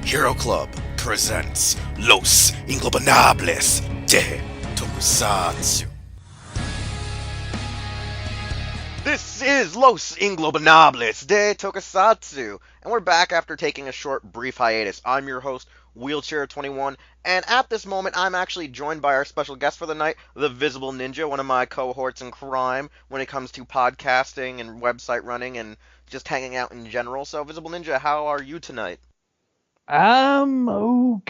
Hero Club presents Los Ingobernables de Tokusatsu. This is Los Ingobernables de Tokusatsu, and we're back after taking a short, brief hiatus. I'm your host, Wheelchair21, and at this moment, I'm actually joined by our special guest for the night, the Visibleninja, one of my cohorts in crime when it comes to podcasting and website running and just hanging out in general. So, Visibleninja, how are you tonight? I'm okay-ish.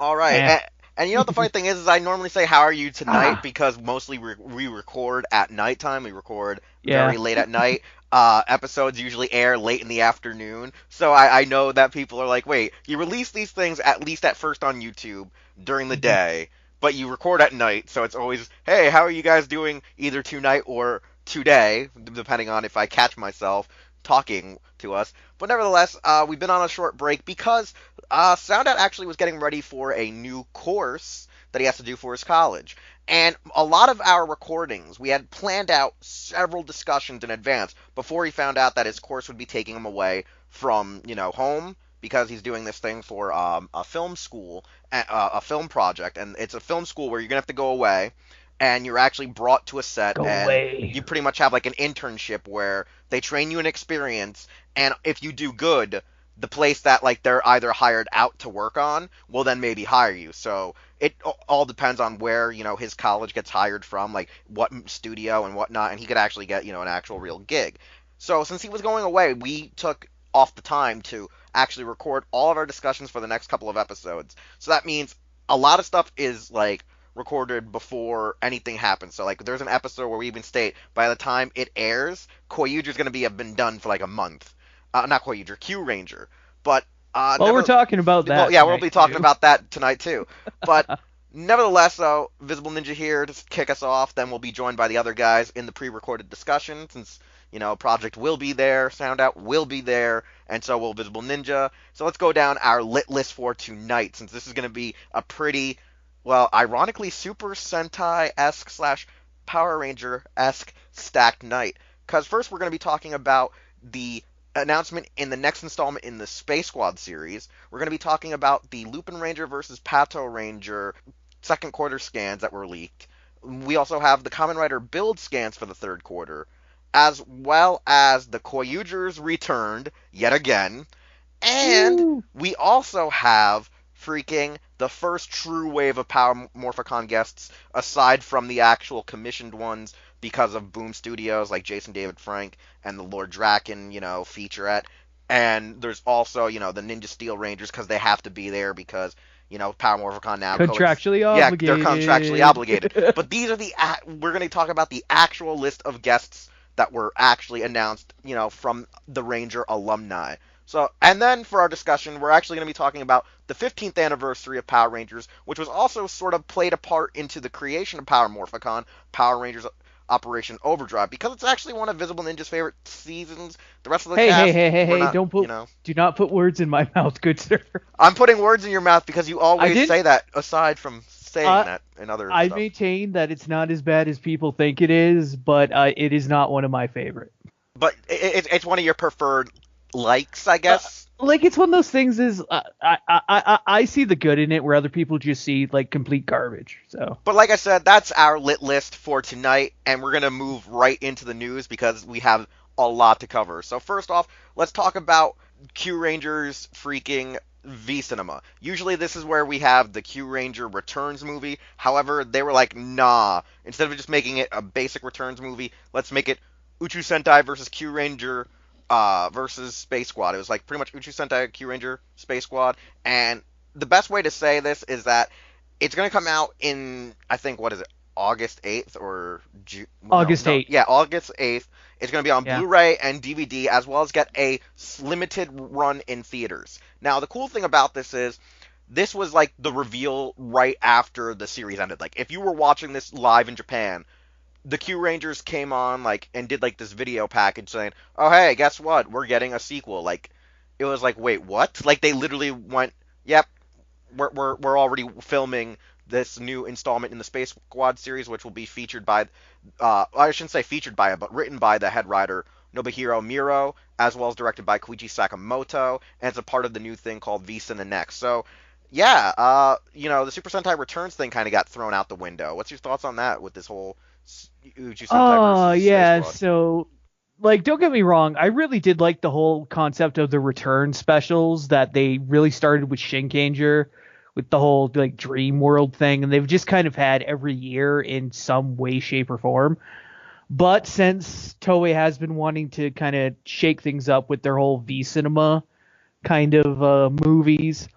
All right, Eh. and you know what the funny thing is I normally say how are you tonight Ah, because mostly we record at nighttime. We record very yeah. late at night. Episodes usually air late in the afternoon, so I know that people are like, wait, you release these things at least at first on YouTube during the Mhm. day, but you record at night, so it's always, hey, how are you guys doing either tonight or today, depending on if I catch myself talking to us. But nevertheless, we've been on a short break because Soundout actually was getting ready for a new course that he has to do for his college. And a lot of our recordings, we had planned out several discussions in advance before he found out that his course would be taking him away from, home because he's doing this thing for a film school, a film project. And it's a film school where you're going to have to go away and you're actually brought to a set Go and away. you pretty much have like an internship where they train you in experience and if you do good, the place that like they're either hired out to work on will then maybe hire you. So it all depends on where his college gets hired from, like what studio and whatnot, and he could actually get an actual real gig. So since he was going away, we took off the time to actually record all of our discussions for the next couple of episodes. So that means a lot of stuff is like recorded before anything happens. So like there's an episode where we even state by the time it airs, Koyuger's gonna have been done for like a month. Not Koyuger, Q Ranger. But Well, we're talking about well, that yeah, we'll tonight be talking too. about that tonight too. But nevertheless, though, Visibleninja here to kick us off. Then we'll be joined by the other guys in the pre-recorded discussion, since Projekt will be there, Soundout will be there, and so will Visibleninja. So let's go down our lit list for tonight, since this is going to be a pretty, well, ironically, Super Sentai-esque slash Power Ranger-esque stacked night. Because first we're going to be talking about the announcement in the next installment in the Space Squad series. We're going to be talking about the Lupin Ranger versus Pato Ranger second quarter scans that were leaked. We also have the Kamen Rider build scans for the third quarter, as well as the Koyugers returned yet again, and Woo. we also have freaking the first true wave of Power Morphicon guests, aside from the actual commissioned ones because of Boom Studios like Jason David Frank and the Lord Draken, featurette. And there's also, the Ninja Steel Rangers because they have to be there because, Power Morphicon now Contractually yeah, they're contractually obligated. obligated. But these are we're going to talk about the actual list of guests that were actually announced, from the Ranger alumni. So, and then for our discussion, we're actually going to be talking about the 15th anniversary of Power Rangers, which was also sort of played a part into the creation of Power Morphicon, Power Rangers Operation Overdrive, because it's actually one of Visibleninja's favorite seasons. The rest of the Hey, hey, cast, hey, hey, we're hey! not, Do not put words in my mouth, good sir. I'm putting words in your mouth because you I always didn't. say that aside from saying Uh, that in other I stuff. maintain that it's not as bad as people think it is, but it is not one of my favorite. But it's one of your preferred likes, I Uh, guess. like it's one of those things is I see the good in it where other people just see like complete garbage. So But like I said, that's our lit list for tonight, and we're gonna move right into the news because we have a lot to cover. So first off, let's talk about Q Rangers freaking V Cinema. Usually this is where we have the Q Ranger Returns movie. However, they were like, nah. Instead of just making it a basic Returns movie, let's make it Uchu Sentai versus Q Ranger versus Space Squad. It was like pretty much Uchu Sentai, Q Ranger, Space Squad, and the best way to say this is that it's going to come out in, I think, what is it, August 8th or no, August no, 8th. yeah, August 8th. It's going to be on Yeah. Blu-ray and DVD as well as get a limited run in theaters. Now, the cool thing about this is this was like the reveal right after the series ended. Like if you were watching this live in Japan, the Q Rangers came on like and did like this video package saying, "Oh hey, guess what? We're getting a sequel." Like it was like, "Wait, what?" Like they literally went, "Yep, we're already filming this new installment in the Space Squad series, which will be featured by, I shouldn't say featured by, but written by the head writer Nobuhiro Miro, as well as directed by Koichi Sakamoto, and it's a part of the new thing called Visa the Next. So, yeah, the Super Sentai Returns thing kind of got thrown out the window. What's your thoughts on that with this whole Uju Sentai Oh, versus Space yeah. Squad? So, like, don't get me wrong. I really did like the whole concept of the return specials that they really started with Shinkanger, with the whole, like, Dream World thing. And they've just kind of had every year in some way, shape, or form. But since Toei has been wanting to kind of shake things up with their whole V Cinema kind of movies,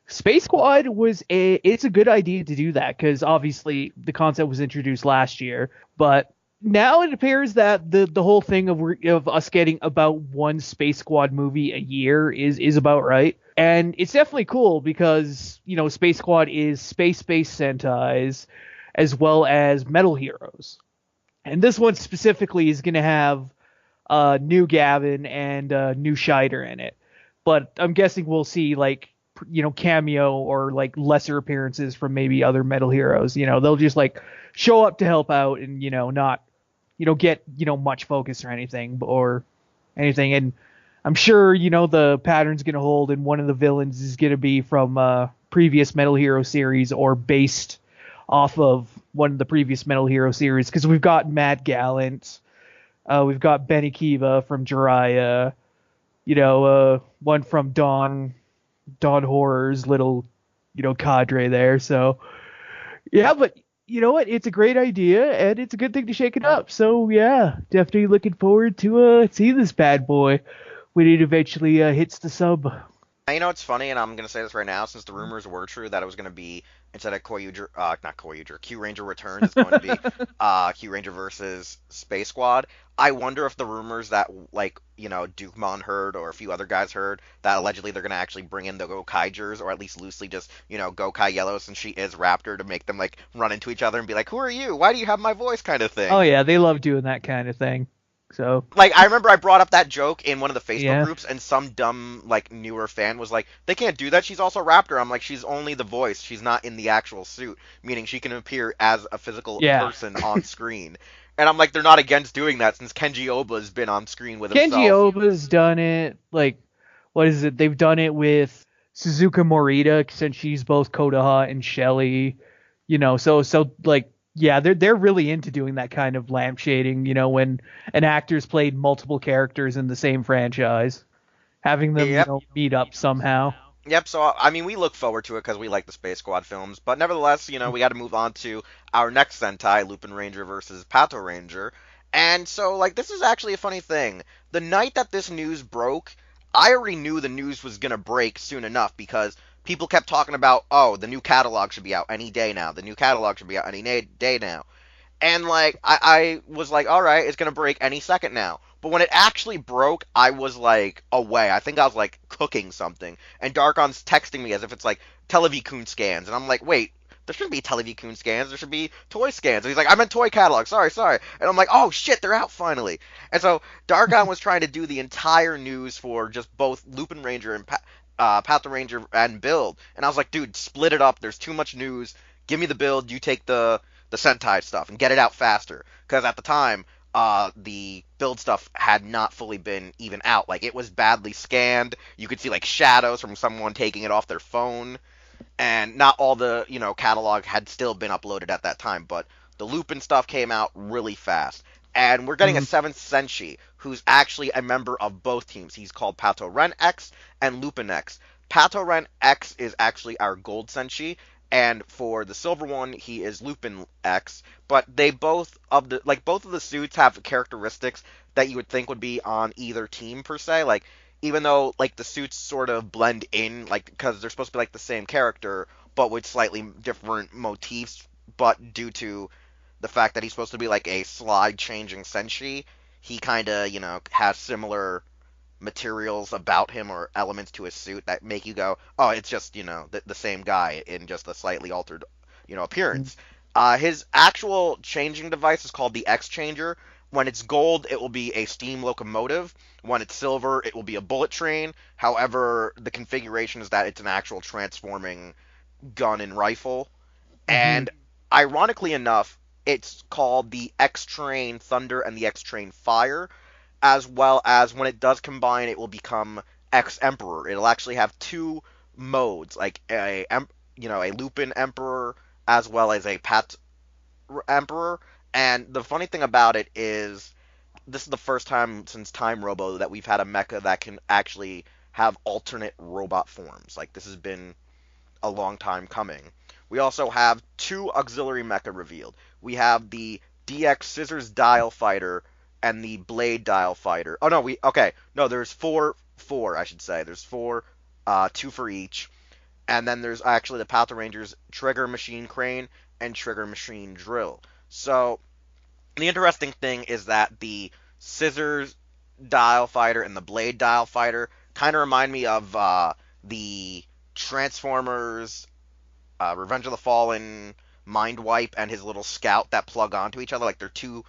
Space Squad it's a good idea to do that because obviously the concept was introduced last year, but now it appears that the whole thing of us getting about one Space Squad movie a year is about right. And it's definitely cool because, Space Squad is space-based Sentais as well as Metal Heroes. And this one specifically is going to have new Gavin and new Scheider in it. But I'm guessing we'll see like cameo or like lesser appearances from maybe other Metal Heroes. They'll just like show up to help out and not get much focus or anything. And I'm sure the pattern's gonna hold, and one of the villains is gonna be from previous Metal Hero series or based off of one of the previous Metal Hero series, because we've got Matt Gallant, we've got Benny Kiva from Jiraiya, one from Dawn Horror's little, cadre there. So yeah, but you know what? It's a great idea and it's a good thing to shake it up. So yeah, definitely looking forward to see this bad boy when it eventually hits the sub. It's funny, and I'm gonna say this right now, since the rumors were true that it was gonna be instead of not Koyuger, Q Ranger Returns, it's going to be Q Ranger versus Space Squad. I wonder if the rumors that Dukemon heard or a few other guys heard that allegedly they're gonna actually bring in the Gokaigers, or at least loosely just Gokai Yellow since she is Raptor, to make them like run into each other and be like, "Who are you? Why do you have my voice?" kind of Oh thing. yeah, they love doing that kind of thing. So Like, I remember I brought up that joke in one of the Facebook yeah, groups, and some dumb, like, newer fan was like, they can't do that, she's also Raptor. I'm like, she's only the voice, she's not in the actual suit, meaning she can appear as a physical yeah. person on screen. And I'm like, they're not against doing that, since Kenji Oba's been on screen with Kenji himself. Oba's done it. Like, what is it? They've done it with Suzuka Morita since she's both Kodaha and Shelly. So like, yeah, they're really into doing that kind of lampshading. When an actor's played multiple characters in the same franchise, having them Yep. meet up somehow. Yep, so I mean, we look forward to it because we like the Space Squad films, but nevertheless, we got to move on to our next Sentai, Lupin Ranger versus Pato Ranger. And so, like, this is actually a funny thing. The night that this news broke, I already knew the news was gonna break soon enough because people kept talking about, oh, the new catalog should be out any day now. The new catalog should be out any day now. And like I was like, all right, it's gonna break any second now. But when it actually broke, I was like away. I think I was like cooking something, and Darkon's texting me as if it's like Televicoon scans, and I'm like, wait, there shouldn't be Televicoon scans. There should be toy scans. And he's like, I meant toy catalog. Sorry. And I'm like, oh shit, they're out finally. And so Darkon was trying to do the entire news for just both Lupin Ranger and Path Ranger and Build, and I was like, dude, split it up. There's too much news. Give me the Build. You take the Sentai stuff and get it out faster. Because at the time, the build stuff had not fully been even out. Like, it was badly scanned. You could see like shadows from someone taking it off their phone, and not all the catalog had still been uploaded at that time. But the Lupin stuff came out really fast, and we're getting a Mhm. seventh Senshi who's actually a member of both teams. He's called Pato Ren X and Lupin X. Pato Ren X is actually our gold Senshi, and for the silver one, he is Lupin X. But they both of the suits have characteristics that you would think would be on either team per se. Like, even though like the suits sort of blend in, like because they're supposed to be like the same character, but with slightly different motifs. But due to the fact that he's supposed to be like a slide changing Senshi, he kind of has similar materials about him or elements to his suit that make you go, oh, it's just the same guy in just a slightly altered appearance. His actual changing device is called the X Changer. When it's gold, it will be a steam locomotive. When it's silver, it will be a bullet train. However, the configuration is that it's an actual transforming gun and rifle. Mhm. And ironically enough, it's called the X Train Thunder and the X Train Fire. as well as when it does combine, it will become X Emperor. It'll actually have two modes, like a Lupin Emperor as well as a Pat Emperor. And the funny thing about it is, this is the first time since Time Robo that we've had a mecha that can actually have alternate robot forms. Like, this has been a long time coming. We also have two auxiliary mecha revealed. We have the DX Scissors Dial Fighter and the Blade Dial Fighter. Oh no, no, there's four I should say. There's four, two for each. And then there's actually the Power Rangers Trigger Machine Crane and Trigger Machine Drill. So the interesting thing is that the Scissors Dial Fighter and the Blade Dial Fighter kind of remind me of the Transformers Revenge of the Fallen Mind Wipe and his little scout that plug onto each other. Like, they're two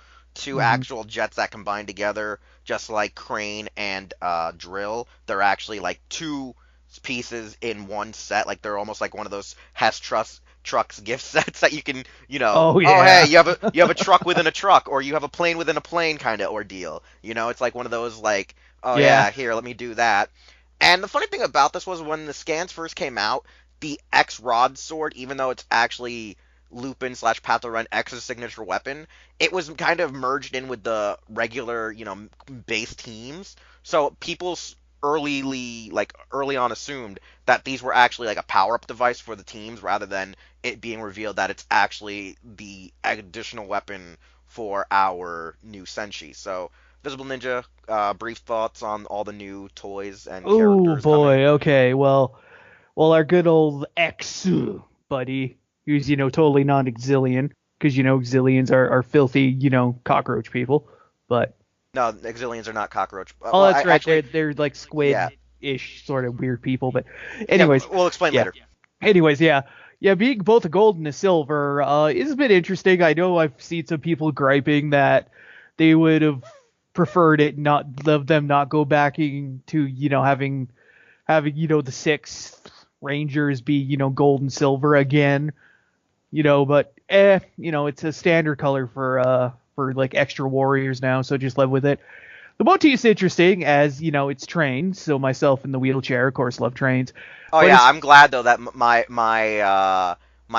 Hmm. actual jets that combine together, just like Crane and Drill. They're actually like two pieces in one set. Like, they're almost like one of those Hess trucks gift sets that you can, Oh oh hey, yeah. you have a truck within a truck, or you have a plane within a plane kind of ordeal. It's like one of those, like, oh Yeah. yeah, here, let me do that. And the funny thing about this was, when the scans first came out, the X Rod sword, even though it's actually Lupin slash Patoran X's signature weapon, it was kind of merged in with the regular, base teams. So people early on assumed that these were actually like a power up device for the teams, rather than it being revealed that it's actually the additional weapon for our new Senshi. So, Visible Ninja, brief thoughts on all the new toys and Oh characters coming. boy. Okay. Well, our good old ex buddy, who's totally non-exilian, because exilians are filthy, cockroach people. But No, Exilians are not cockroach. oh, Well, I that's right. actually, They're like yeah, squid-ish sort of weird people. But yeah. anyways, We'll explain yeah. later. Anyways, yeah. Yeah, being both a gold and a silver is a bit interesting. I know I've seen some people griping that they would have preferred it not of them not go back to having the sixth Rangers be gold and silver again. But it's a standard color for like extra warriors now, so just live with it. The motif's interesting as it's trains. So myself in the wheelchair, of course, love trains, Oh but yeah, it's I'm glad though that my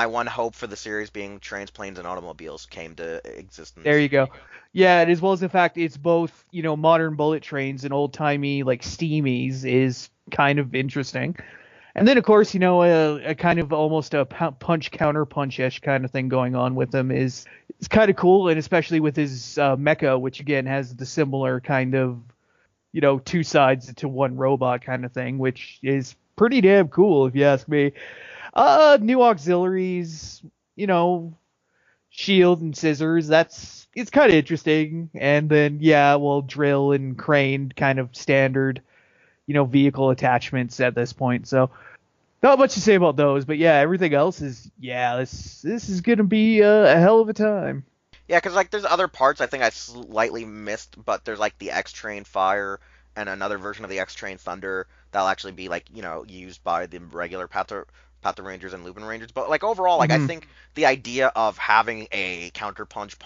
one hope for the series being trains, planes, and automobiles came to there existence. you go. Yeah, and as well as the fact it's both modern bullet trains and old timey like steamies is kind of interesting. And then, of course, a kind of almost a punch counter punch ish kind of thing going on with him is kind of cool, and especially with his mecha, which again has the similar kind of two sides to one robot kind of thing, which is pretty damn cool if you ask me. New auxiliaries, shield and scissors. It's kind of interesting, and then yeah, well, drill and crane kind of standard vehicle attachments at this point. So not much to say about those, but yeah, everything else is yeah. This is gonna be a hell of a time. Yeah, because like there's other parts I think I slightly missed, but there's like the X Train Fire and another version of the X Train Thunder that'll actually be like used by the regular Panther Rangers and Lupin Rangers. But like overall, like I Hmm. think the idea of having a counter punch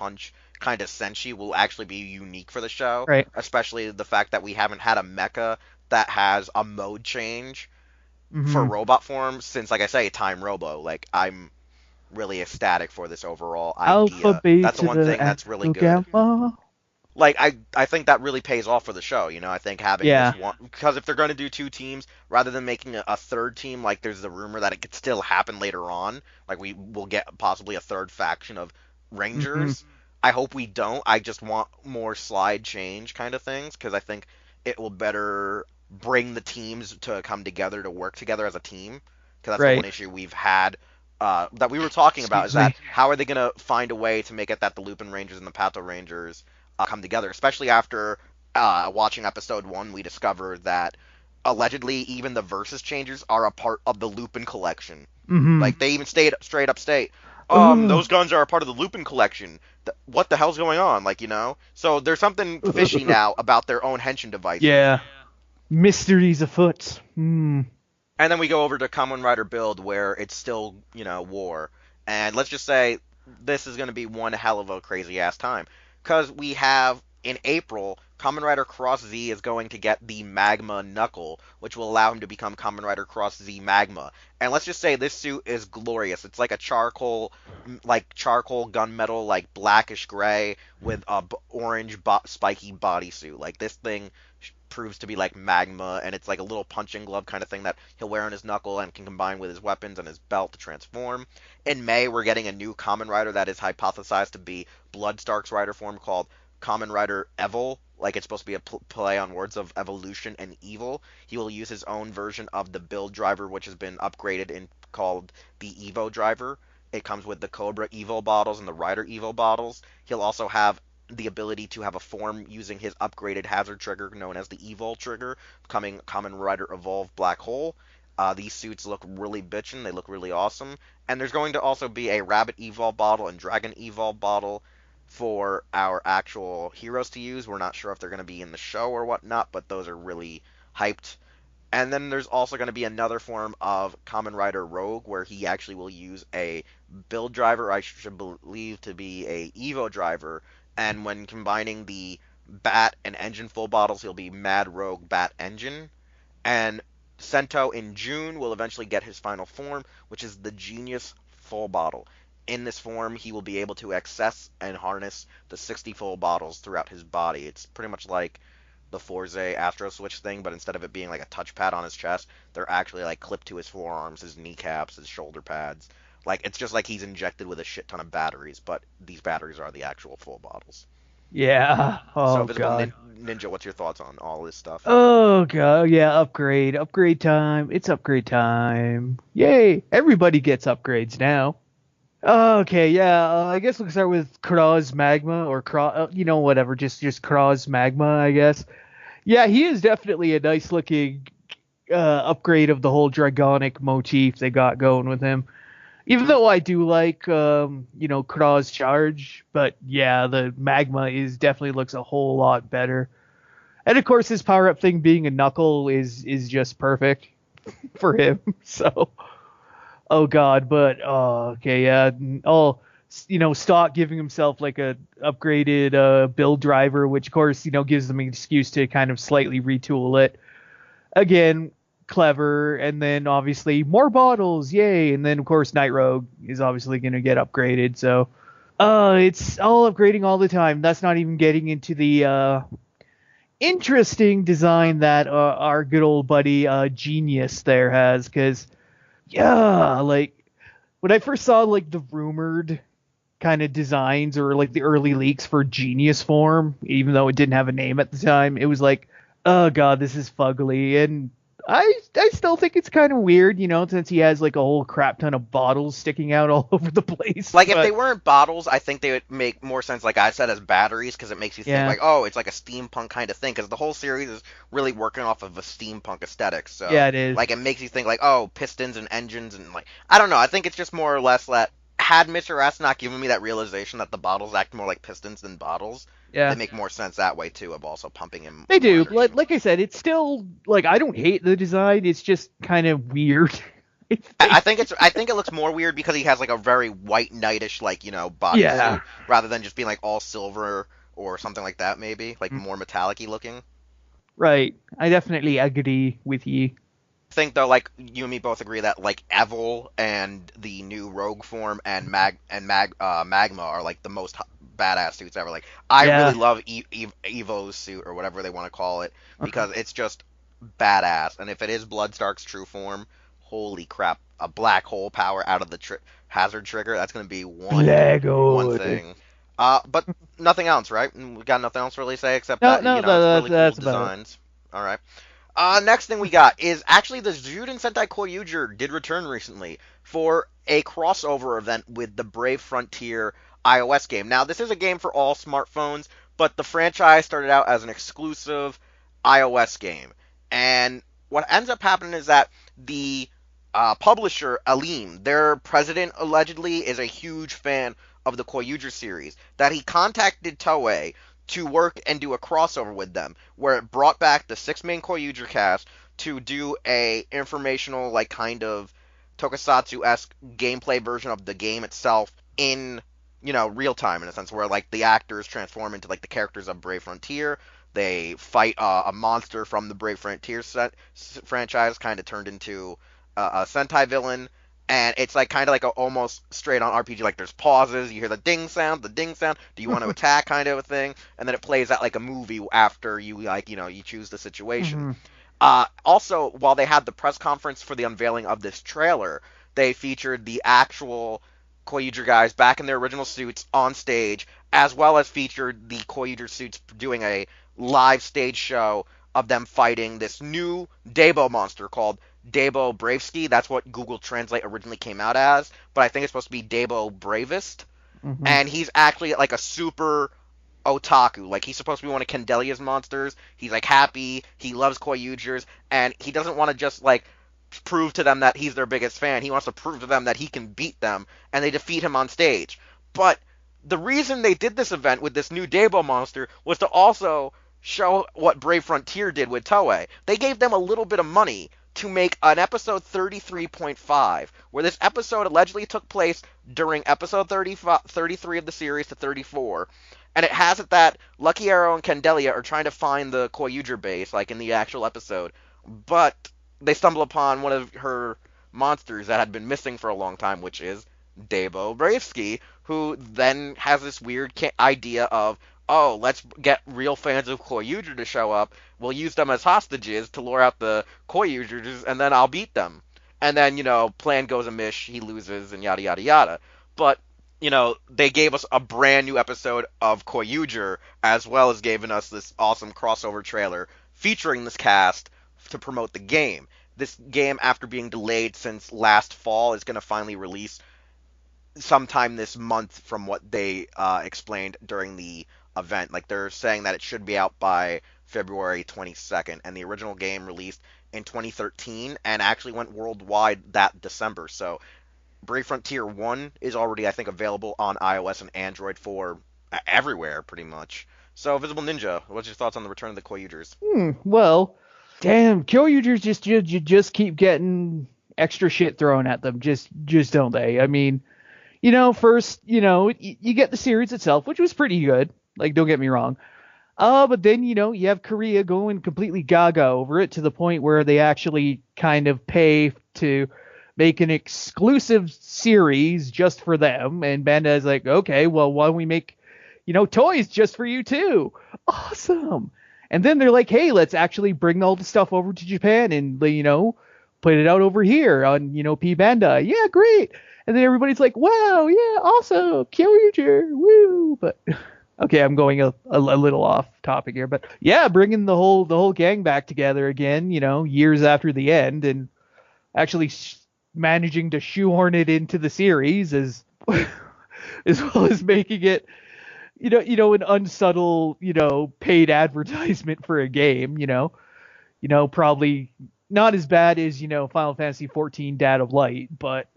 kind of senshi will actually be unique for the show, Right. especially the fact that we haven't had a mecha that has a mode change for Hmm. robot form since, like I say, Time Robo. Like, I'm really ecstatic for this overall Alpha, idea. That's the one beta, thing that's really epsilon, good. gamma. Like, I think that really pays off for the show. I think having this Yeah. one, because if they're going to do two teams rather than making a third team, like there's the rumor that it could still happen later on, like we will get possibly a third faction of Hmm. Rangers. I hope we don't. I just want more slide change kind of things, because I think it will better bring the teams to come together to work together as a team. Because that's the one Right. issue we've had, that we were talking about, is Excuse that me. how are they going to find a way to make it that the Lupin Rangers and the Pato Rangers come together, especially after watching episode one, we discovered that allegedly even the versus changers are a part of the Lupin collection. Hmm. Like, they even stayed straight up state, Ugh. those guns are a part of the Lupin collection. What the hell's going on? Like, so there's something fishy now about their own henshin devices. Yeah. Mysteries afoot. Hmm. And then we go over to Kamen Rider Build, where it's still, war. And let's just say this is going to be one hell of a crazy ass time. Because we have, in April, Kamen Rider Cross Z is going to get the Magma Knuckle, which will allow him to become Kamen Rider Cross Z Magma. And let's just say this suit is glorious. It's like a charcoal gunmetal, like blackish gray with a orange spiky bodysuit. Like this thing proves to be like magma, and it's like a little punching glove kind of thing that he'll wear on his knuckle and can combine with his weapons and his belt to transform. In May, we're getting a new Kamen Rider that is hypothesized to be Bloodstark's rider form called Kamen Rider Evil. Like it's supposed to be a play on words of evolution and evil. He will use his own version of the build driver, which has been upgraded and called the Evo driver. It comes with the Cobra Evo bottles and the Rider Evo bottles. He'll also have the ability to have a form using his upgraded hazard trigger known as the Evol trigger, becoming Kamen Rider Evolve Black Hole. These suits look really bitchin', they look really awesome. And there's going to also be a Rabbit Evol bottle and Dragon Evol bottle for our actual heroes to use. We're not sure if they're going to be in the show or whatnot, but those are really hyped. And then there's also going to be another form of Kamen Rider Rogue where he actually will use a build driver, I should believe to be a Evo driver, and when combining the Bat and Engine full bottles, he'll be Mad Rogue Bat Engine. And Sento in June will eventually get his final form, which is the Genius full bottle. In this form, he will be able to access and harness the 60 full bottles throughout his body. It's pretty much like the Forze Astro Switch thing, but instead of it being like a touchpad on his chest, they're actually like clipped to his forearms, his kneecaps, his shoulder pads. Like it's just like he's injected with a shit ton of batteries, but these batteries are the actual full bottles. Yeah. So Oh Visible god. Ninja, what's your thoughts on all this stuff? Oh god. Yeah. Upgrade time. It's upgrade time. Yay! Everybody gets upgrades now. Okay. Yeah. I guess we'll start with Kraz Magma or whatever. Just Kraz Magma. I guess. Yeah. He is definitely a nice looking upgrade of the whole Dragonic motif they got going with him. Even though I do like, Kraw's charge, but yeah, the magma definitely looks a whole lot better. And of course, his power up thing being a knuckle is just perfect for him. So, oh god, but okay, yeah, I'll Stock giving himself like a upgraded build driver, which of course gives them an excuse to kind of slightly retool it. Again, clever, and then obviously more bottles, yay! And then of course Night Rogue is obviously going to get upgraded. So, it's all upgrading all the time. That's not even getting into the interesting design that our good old buddy Genius there has, because yeah, like when I first saw like the rumored kind of designs or like the early leaks for Genius form, even though it didn't have a name at the time, it was like, oh god, this is fugly. And I still think it's kind of weird, since he has like a whole crap ton of bottles sticking out all over the place. Like, if they weren't bottles, I think they would make more sense, like I said, as batteries, because it makes you think, like, oh, it's like a steampunk kind of thing, because the whole series is really working off of a steampunk aesthetic, so, yeah, it is. like, it makes you think, like, oh, pistons and engines, and, like, I don't know, I think it's just more or less that, had Mr. S not given me that realization that the bottles act more like pistons than bottles, Yeah, they make more sense that way, too, of also pumping him. they do. Like I said, it's still, like, I don't hate the design, it's just kind of weird. I think it looks more weird because he has like a very white knightish body suit rather than just being like all silver or something like that, maybe like more metallic-y looking. Right. I definitely agree with you. I think though, like you and me both agree that like Evil and the new Rogue form and Magma are like the most badass suits ever. Like I really love Evo's suit or whatever they want to call it because it's just badass. And if it is Bloodstark's true form, holy crap, a black hole power out of the hazard trigger, that's going to be one thing. But nothing else, right? We got nothing else to really say except that, it's really cool designs. All right. Next thing we got is actually the Juden Sentai Koyuger did return recently for a crossover event with the Brave Frontier iOS game. Now, this is a game for all smartphones, but the franchise started out as an exclusive iOS game. And what ends up happening is that the publisher, Aleem, their president allegedly is a huge fan of the Koyuger series, that he contacted Toei to work and do a crossover with them, where it brought back the 6 main Koyuger cast to do a informational, like, kind of Tokusatsu-esque gameplay version of the game itself in, real time, in a sense, where, like, the actors transform into, like, the characters of Brave Frontier. They fight a monster from the Brave Frontier franchise, kind of turned into a Sentai villain, and it's like kind of like a almost straight on RPG. Like there's pauses, you hear the ding sound. Do you want to attack, kind of a thing, and then it plays out like a movie after you you choose the situation. Hmm. Also, while they had the press conference for the unveiling of this trailer, they featured the actual Koyuger guys back in their original suits on stage, as well as featured the Koyuger suits doing a live stage show of them fighting this new Dabo monster called Dabo Bravesky. That's what Google Translate originally came out as, but I think it's supposed to be Dabo Bravest. Hmm. And he's actually like a super otaku. Like he's supposed to be one of Candelia's monsters. He's like happy. He loves Koyugers, and he doesn't want to just like prove to them that he's their biggest fan. He wants to prove to them that he can beat them, and they defeat him on stage. But the reason they did this event with this new Dabo monster was to also show what Brave Frontier did with Toei. They gave them a little bit of money to make an episode 33.5, where this episode allegedly took place during episode 33 of the series to 34. And it has it that Lucky Arrow and Candelia are trying to find the Koyuger base, like in the actual episode, but they stumble upon one of her monsters that had been missing for a long time, which is Dabo Bravesky, who then has this weird idea of, oh, let's get real fans of Koyuger to show up. We'll use them as hostages to lure out the Koyugers, and then I'll beat them. And then, plan goes amiss, he loses, and yada, yada, yada. But, they gave us a brand new episode of Koyuger, as well as giving us this awesome crossover trailer featuring this cast to promote the game. This game, after being delayed since last fall, is going to finally release sometime this month from what they explained during the event. Like they're saying that it should be out by February 22nd, and the original game released in 2013 and actually went worldwide that December. So Brave Frontier 1 is already, I think, available on iOS and Android for everywhere, pretty much. So, Visible Ninja, what's your thoughts on the return of the Koyugers? Well, damn, Kyoryugers just keep getting extra shit thrown at them. Just don't they? I mean, first, you get the series itself, which was pretty good. Like, don't get me wrong. But then, you have Korea going completely gaga over it to the point where they actually kind of pay to make an exclusive series just for them. And Bandai's like, okay, well, why don't we make, toys just for you too? Awesome. And then they're like, hey, let's actually bring all the stuff over to Japan and, put it out over here on, P Bandai. Yeah, great. And then everybody's like, wow, yeah, awesome, Kyoryuger, woo. But okay, I'm going a little off topic here, but yeah, bringing the whole gang back together again, years after the end, and actually managing to shoehorn it into the series as well as making it, an unsubtle, paid advertisement for a game, probably not as bad as, Final Fantasy 14 Dad of Light, but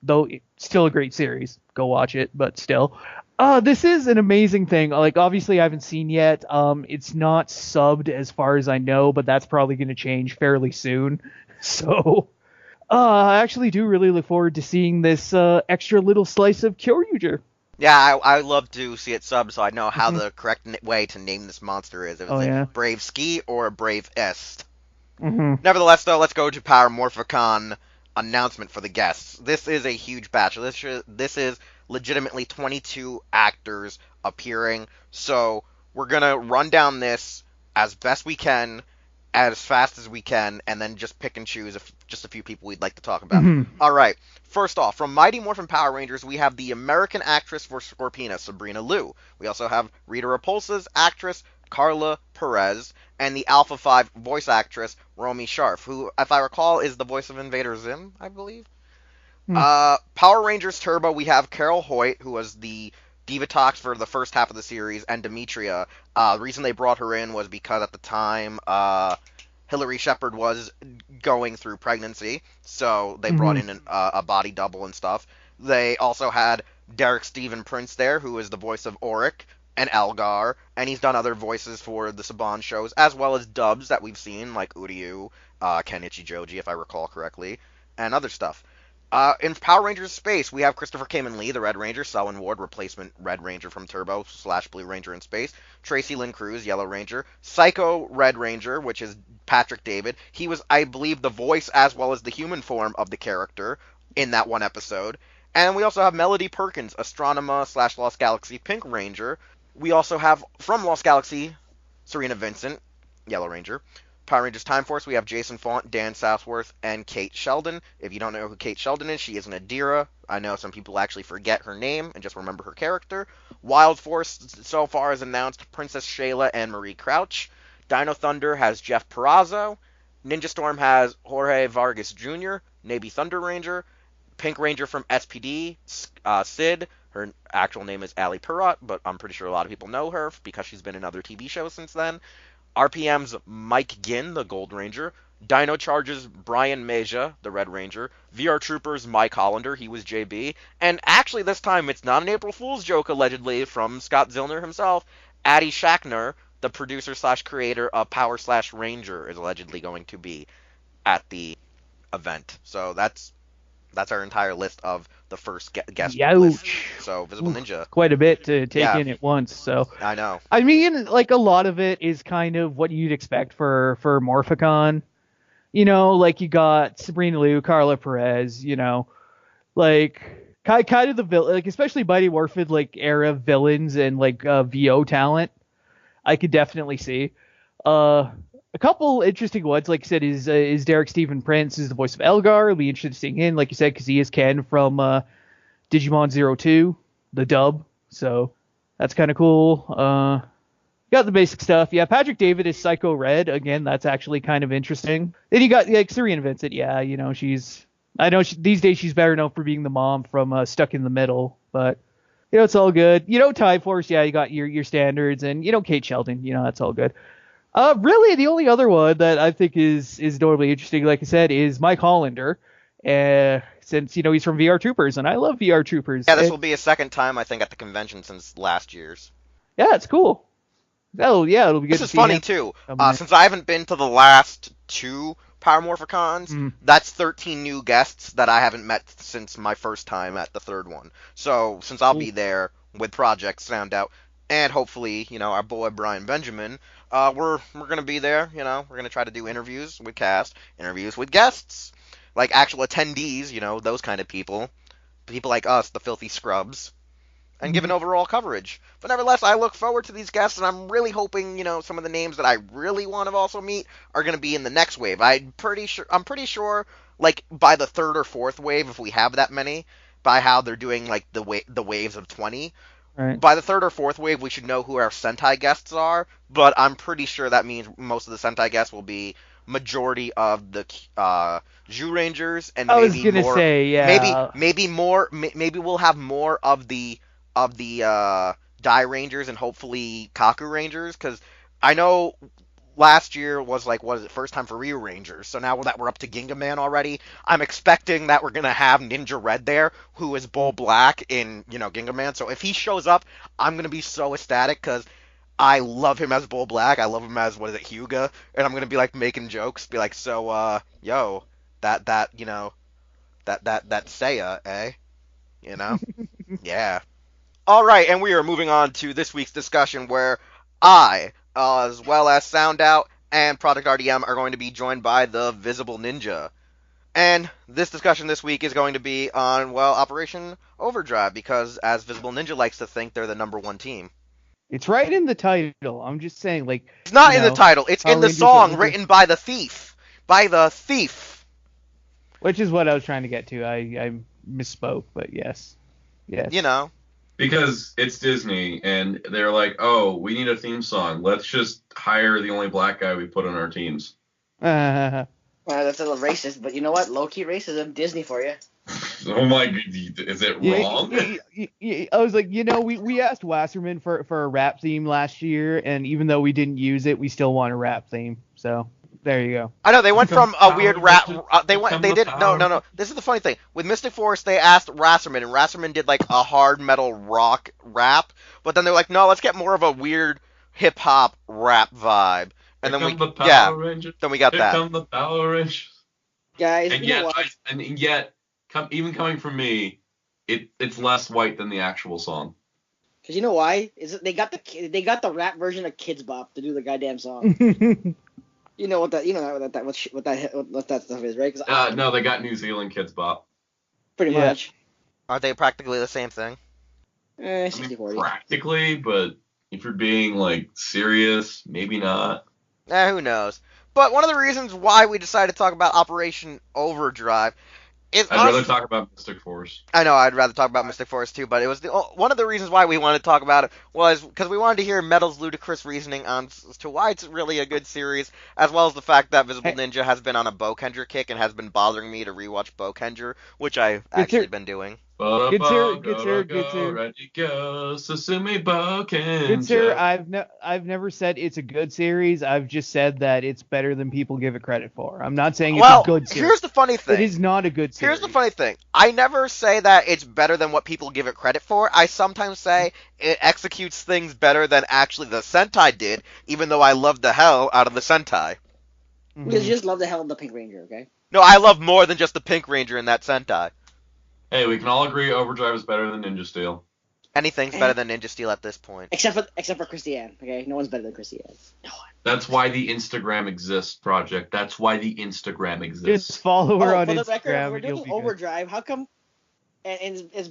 though it's still a great series. Go watch it, but still. This is an amazing thing. Like, obviously I haven't seen yet. It's not subbed as far as I know, but that's probably going to change fairly soon. So, I actually do really look forward to seeing this extra little slice of Kyoryuger. Yeah, I love to see it sub, so I know how the correct way to name this monster is. If it's yeah. Brave Ski or Brave Est. Mm-hmm. Nevertheless, though, let's go to Power Morphicon announcement for the guests. This is a huge batch. This is legitimately 22 actors appearing. So we're going to run down this as best we can, as fast as we can, and then just pick and choose just a few people we'd like to talk about. All right. First off, from Mighty Morphin Power Rangers, we have the American actress for Scorpina, Sabrina Liu. We also have Rita Repulsa's actress, Carla Perez, and the Alpha 5 voice actress, Romy Sharf, who, if I recall, is the voice of Invader Zim, I believe. Power Rangers Turbo, we have Carol Hoyt, who was the Divatox for the first half of the series, and Demetria. The reason they brought her in was because at the time, Hillary Shepard was going through pregnancy, so they brought in a body double and stuff. They also had Derek Stephen Prince there, who is the voice of Auric and Elgar, and he's done other voices for the Saban shows, as well as dubs that we've seen, like Uryu, Kenichi Joji, if I recall correctly, and other stuff. In Power Rangers Space, we have Christopher Kamen Lee, the Red Ranger, Selwyn Ward, replacement Red Ranger from Turbo / Blue Ranger in Space, Tracy Lynn Cruz, Yellow Ranger, Psycho Red Ranger, which is Patrick David. He was, I believe, the voice as well as the human form of the character in that one episode. And we also have Melody Perkins, Astronema / Lost Galaxy Pink Ranger. We also have from Lost Galaxy, Serena Vincent, Yellow Ranger. Power Rangers Time Force, we have Jason Font, Dan Southworth, and Kate Sheldon. If you don't know who Kate Sheldon is, she is an Adira. I know some people actually forget her name and just remember her character. Wild Force so far has announced Princess Shayla and Marie Crouch. Dino Thunder has Jeff Perazzo. Ninja Storm has Jorge Vargas Jr., Navy Thunder Ranger. Pink Ranger from SPD, Sid. Her actual name is Ali Perrott, but I'm pretty sure a lot of people know her because she's been in other TV shows since then. RPM's Mike Ginn, the Gold Ranger. Dino Charge's Brian Meja, the Red Ranger. VR Troopers Mike Hollander, he was JB. And actually this time it's not an April Fool's joke allegedly from Scott Zillner himself. Addie Shackner, the producer / creator of Power / Ranger, is allegedly going to be at the event. So that's our entire list of the first guest list. So Visible Ninja, quite a bit to take in at once. So I know. I mean, like a lot of it is kind of what you'd expect for Morphicon. You know, like you got Sabrina Liu, Carla Perez. You know, like kind of the like especially Mighty Morphin like era villains and like VO talent. I could definitely see. A couple interesting ones, like I said, is Derek Stephen Prince is the voice of Elgar. It'll be interesting in, like you said, because he is Ken from Digimon 02, the dub. So that's kind of cool. Got the basic stuff. Yeah, Patrick David is Psycho Red. Again, that's actually kind of interesting. Then you got like Serena Vincent. Yeah, you know, these days she's better known for being the mom from Stuck in the Middle. But, you know, it's all good. You know, Time Force, yeah, you got your standards. And, you know, Kate Sheldon, you know, that's all good. Really, the only other one that I think is notably interesting, like I said, is Mike Hollander. Since, you know, he's from VR Troopers, and I love VR Troopers. Yeah, this will be a second time, I think, at the convention since last year's. Yeah, it's cool. It'll be good. This is funny, too. Since I haven't been to the last 2 Power Morphicons, that's 13 new guests that I haven't met since my first time at the 3rd one. So, since I'll be there with Projekt, Sound Out, and hopefully, you know, our boy Brian Benjamin, we're gonna be there. You know, we're gonna try to do interviews with cast, interviews with guests, like actual attendees. You know, those kind of people like us, the filthy scrubs, and give an overall coverage. But nevertheless, I look forward to these guests, and I'm really hoping, you know, some of the names that I really want to also meet are gonna be in the next wave. I'm pretty sure, like by the 3rd or 4th wave, if we have that many, by how they're doing like the waves of 20. Right. By the 3rd or 4th wave, we should know who our Sentai guests are, but I'm pretty sure that means most of the Sentai guests will be majority of the Zhu Rangers, and maybe I was gonna more, say, yeah, maybe we'll have more of the Dai Rangers and hopefully Kaku Rangers, because I know last year was like, what is it, first time for Ryu Rangers. So now that we're up to Ginga Man already, I'm expecting that we're going to have Ninja Red there, who is Bull Black in, you know, Ginga Man. So if he shows up, I'm going to be so ecstatic because I love him as Bull Black. I love him as, what is it, Hyuga. And I'm going to be like making jokes, be like, so, yo, that, you know, that Seiya, eh? You know? Yeah. All right, and we are moving on to this week's discussion where I, as well as Sound Out and Projekt RDM, are going to be joined by the Visible Ninja. And this discussion this week is going to be on, well, Operation Overdrive, because as Visible Ninja likes to think, they're the #1 team. It's right in the title. I'm just saying, like... It's not in the title. It's in the song written by the Thief. By the Thief. Which is what I was trying to get to. I misspoke, but yes. Yes. You know. Because it's Disney, and they're like, oh, we need a theme song. Let's just hire the only black guy we put on our teams. That's a little racist, but you know what? Low-key racism, Disney for you. Oh my, is it wrong? I was like, you know, we asked Wasserman for a rap theme last year, and even though we didn't use it, we still want a rap theme. So there you go. I know they went from a weird rap. No. This is the funny thing with Mystic Force. They asked Wasserman, and Wasserman did like a hard metal rock rap, but then they're like, no, let's get more of a weird hip hop rap vibe. And then then we got that. Here come the Power Rangers. Guys, and yet even coming from me, it's less white than the actual song. Because you know why? They got the rap version of Kids Bop to do the goddamn song. You know what that stuff is, right? No, they got New Zealand Kids Bop. Pretty much. Are they practically the same thing? 60-40. Practically, but if you're being like serious, maybe not. Who knows? But one of the reasons why we decided to talk about Operation Overdrive is I'd rather talk about Mystic Force. I know, I'd rather talk about Mystic Force too, but it was one of the reasons why we wanted to talk about it was because we wanted to hear Metal's ludicrous reasoning as to why it's really a good series, as well as the fact that Visibleninja has been on a Bokender kick and has been bothering me to rewatch Bokender, which I've actually been doing. Good sir. Ready go, Sasumi Boken. Good sir, I've never said it's a good series. I've just said that it's better than people give it credit for. I'm not saying it's a good series. Here's the funny thing. It is not a good series. Here's the funny thing. I never say that it's better than what people give it credit for. I sometimes say it executes things better than actually the Sentai did, even though I love the hell out of the Sentai. Because you just love the hell of the Pink Ranger, okay? No, I love more than just the Pink Ranger in that Sentai. Hey, we can all agree Overdrive is better than Ninja Steel. Anything's better than Ninja Steel at this point. Except for Christiane, okay? No one's better than Christiane. No one. That's why the Instagram exists, Projekt. That's why the Instagram exists. Just follow her on for the Instagram. record, we're doing Overdrive. How come? And it's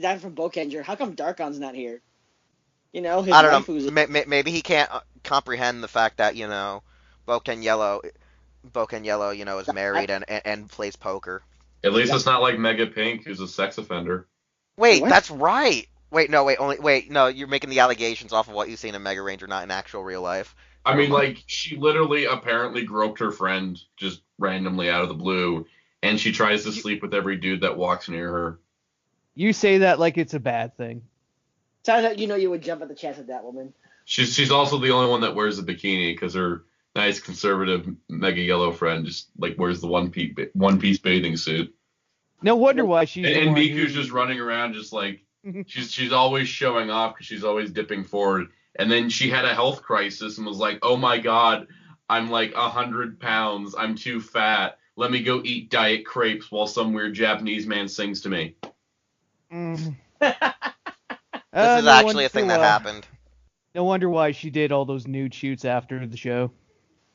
down from Bokenger. How come Darkon's not here? You know, his I don't know. Maybe he can't comprehend the fact that Boken Yellow, is married and plays poker. At least it's not like Mega Pink, who's a sex offender. Wait, that's right. Wait, no, you're making the allegations off of what you've seen in Mega Ranger, not in actual real life. I mean, like, she literally apparently groped her friend just randomly out of the blue, and she tries to sleep with every dude that walks near her. You say that like it's a bad thing. Sounds like you would jump at the chance of that woman. She's also the only one that wears a bikini, because her nice conservative Mega Yellow friend just, like, wears the one-piece bathing suit. No wonder why she's and Miku's just running around just like she's always showing off because she's always dipping forward. And then she had a health crisis and was like, "Oh my god, I'm like 100 pounds. I'm too fat. Let me go eat diet crepes while some weird Japanese man sings to me." This is actually a thing that happened. No wonder why she did all those nude shoots after the show.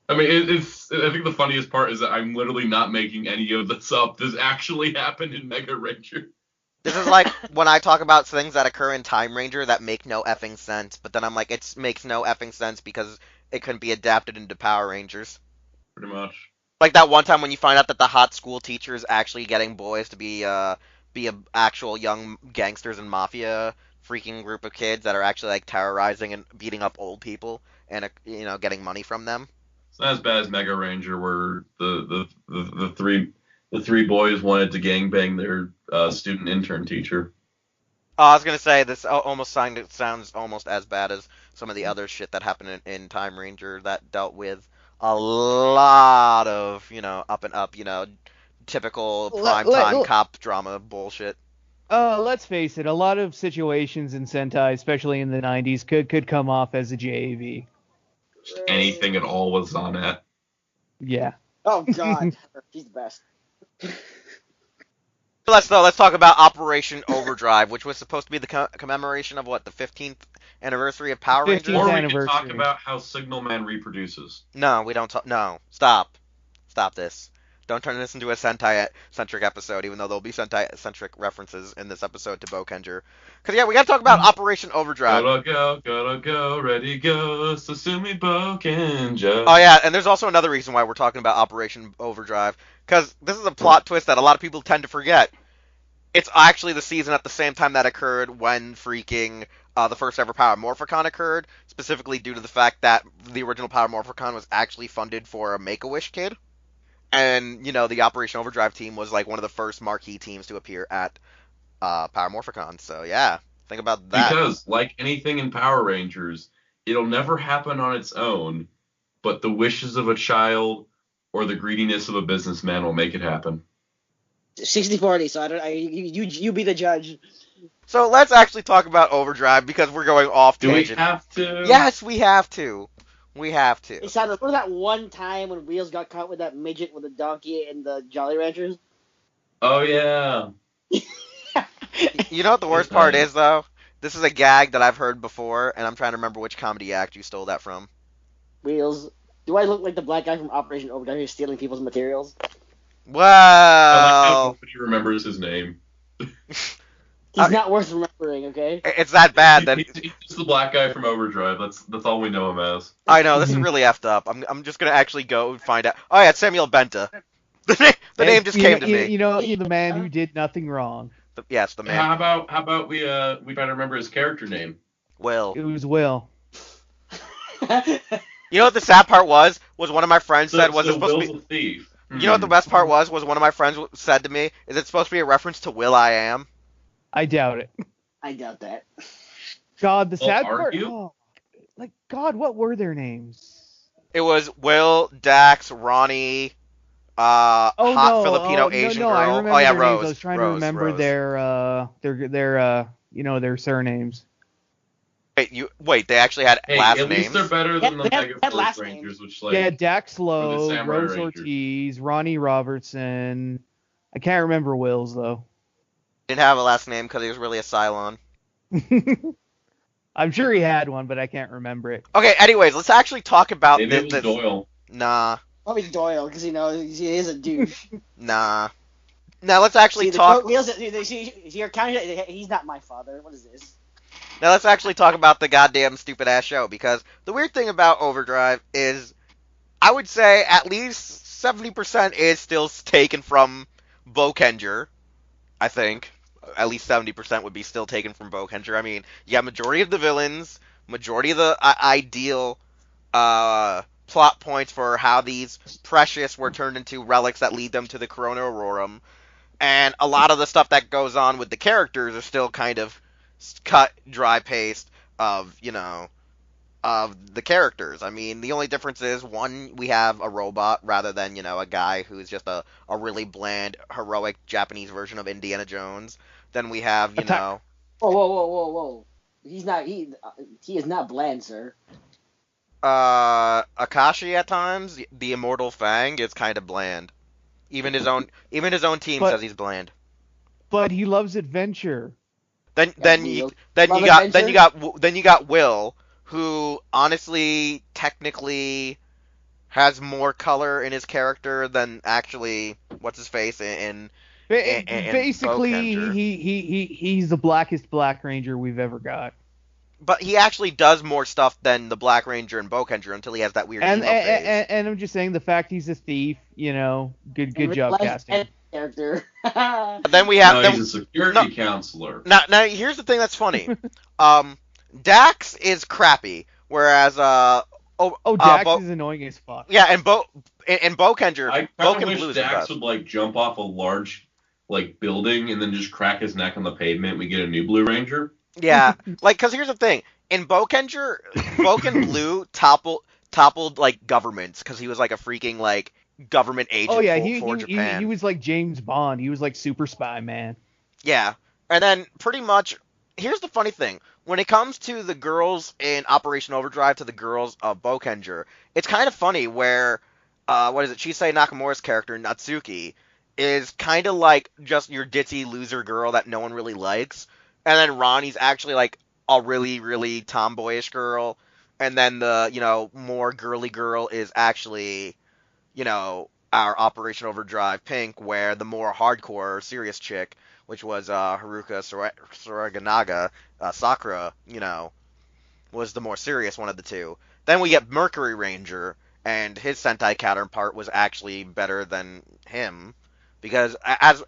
I mean, I think the funniest part is that I'm literally not making any of this up. This actually happened in Mega Ranger. This is like when I talk about things that occur in Time Ranger that make no effing sense, but then I'm like, it makes no effing sense because it couldn't be adapted into Power Rangers. Pretty much. Like that one time when you find out that the hot school teacher is actually getting boys to be a actual young gangsters and mafia freaking group of kids that are actually like terrorizing and beating up old people and getting money from them. It's not as bad as Mega Ranger, where the three boys wanted to gangbang their student intern teacher. Oh, I was gonna say this almost sounds almost as bad as some of the other shit that happened in Time Ranger that dealt with a lot of up and up, typical primetime cop drama bullshit. Let's face it, a lot of situations in Sentai, especially in the 90s, could come off as a JAV. Just anything at all was on it. Yeah. Oh god, she's the best. Let's talk about Operation Overdrive, which was supposed to be the commemoration of the 15th anniversary of Power Rangers. Or we could talk about how Signal Man reproduces. No, we don't talk. No, stop this. Don't turn this into a Sentai-centric episode, even though there'll be Sentai-centric references in this episode to Bokender. Because, we gotta talk about Operation Overdrive. Gotta go, ready, go, Sasumi Bokender. Oh, yeah, and there's also another reason why we're talking about Operation Overdrive. Because this is a plot twist that a lot of people tend to forget. It's actually the season at the same time that occurred when freaking the first ever Power Morphicon occurred, specifically due to the fact that the original Power Morphicon was actually funded for a Make-A-Wish kid. And, the Operation Overdrive team was, one of the first marquee teams to appear at Power Morphicon. So, yeah, think about that. Because, like anything in Power Rangers, it'll never happen on its own, but the wishes of a child or the greediness of a businessman will make it happen. 60-40, so you be the judge. So, let's actually talk about Overdrive, because we're going off tangent. Do we have to? Yes, we have to. We have to. It sounded, remember that one time when Wheelz got caught with that midget with the donkey and the Jolly Ranchers? Oh yeah. You know what the worst part is, though? This is a gag that I've heard before, and I'm trying to remember which comedy act you stole that from. Wheelz. Do I look like the black guy from Operation Overdrive who's stealing people's materials? I like how Well, nobody remembers his name. He's not worth remembering, okay? it's that bad that He's just the black guy from Overdrive. That's all we know him as. I know this is really effed up. I'm just gonna actually go and find out. Oh yeah, it's Samuel Benta. The name just came to me. You know, the man who did nothing wrong. Yes, the man. How about we try to remember his character name? Will. It was Will. You know what the sad part was? Was one of my friends said was it supposed Will's to be? a thief. You know what the best part was? Was one of my friends said to me, "Is it supposed to be a reference to Will I Am?" I doubt it. I doubt that. God, the sad part. argue? Oh, like God, what were their names? It was Will, Dax, Ronnie, hot Filipino Asian no, girl. I remember Oh yeah, their Rose. names. I was trying Rose, to remember Rose. their surnames. Wait, they actually had Hey, last at names. least they're better than the They had Mega Force last Rangers, names. which like Yeah, Dax or the Lowe, Samurai Rose Rangers. Ortiz, Ronnie Robertson. I can't remember Will's though. Didn't have a last name because he was really a Cylon. I'm sure he had one, but I can't remember it. Okay, anyways, let's actually talk about Maybe it was this. Doyle. Nah, Probably Doyle, because he is a douche. nah. Now let's actually See, talk. You're counting. He's not my father. What is this? Now let's actually talk about the goddamn stupid ass show, because the weird thing about Overdrive is, I would say at least 70% is still taken from Bokenger. I think at least 70% would be still taken from Bokenger. I mean, yeah, majority of the villains, majority of the ideal plot points for how these precious were turned into relics that lead them to the Corona Aurorum, and a lot of the stuff that goes on with the characters are still kind of cut, dry paste of, of the characters. I mean, the only difference is, one, we have a robot rather than, a guy who's just a really bland, heroic Japanese version of Indiana Jones. Then we have, Whoa, whoa. He's not. He is not bland, sir. Akashi at times, the immortal Fang, is kind of bland. Even his own team says he's bland. But he loves adventure. Then you got Will, who honestly, technically, has more color in his character than actually what's his face in Basically, Bokenger. he's the blackest Black Ranger we've ever got. But he actually does more stuff than the Black Ranger and Bokenger until he has that weird emo phase. And I'm just saying, the fact he's a thief, good job casting. Character. Then we have he's a security counselor. Now here's the thing that's funny. Dax is crappy, whereas Dax is annoying as fuck. Yeah, and Bokenger, I kind of wish Dax would jump off a large building and then just crack his neck on the pavement. We get a new Blue Ranger. Yeah, because here's the thing. In Bokenger, Boken Blue toppled governments because he was a freaking government agent for Japan. He was like James Bond. He was like super spy man. Yeah, and then pretty much, here's the funny thing. When it comes to the girls in Operation Overdrive to the girls of Bokenger, it's kind of funny where, Chisei Nakamura's character, Natsuki, is kind of like just your ditzy loser girl that no one really likes. And then Ronnie's actually a really, really tomboyish girl. And then the, more girly girl is actually, our Operation Overdrive Pink, where the more hardcore, serious chick, which was Haruka Suraganaga, Sakura, was the more serious one of the two. Then we get Mercury Ranger, and his Sentai counterpart was actually better than him. Because as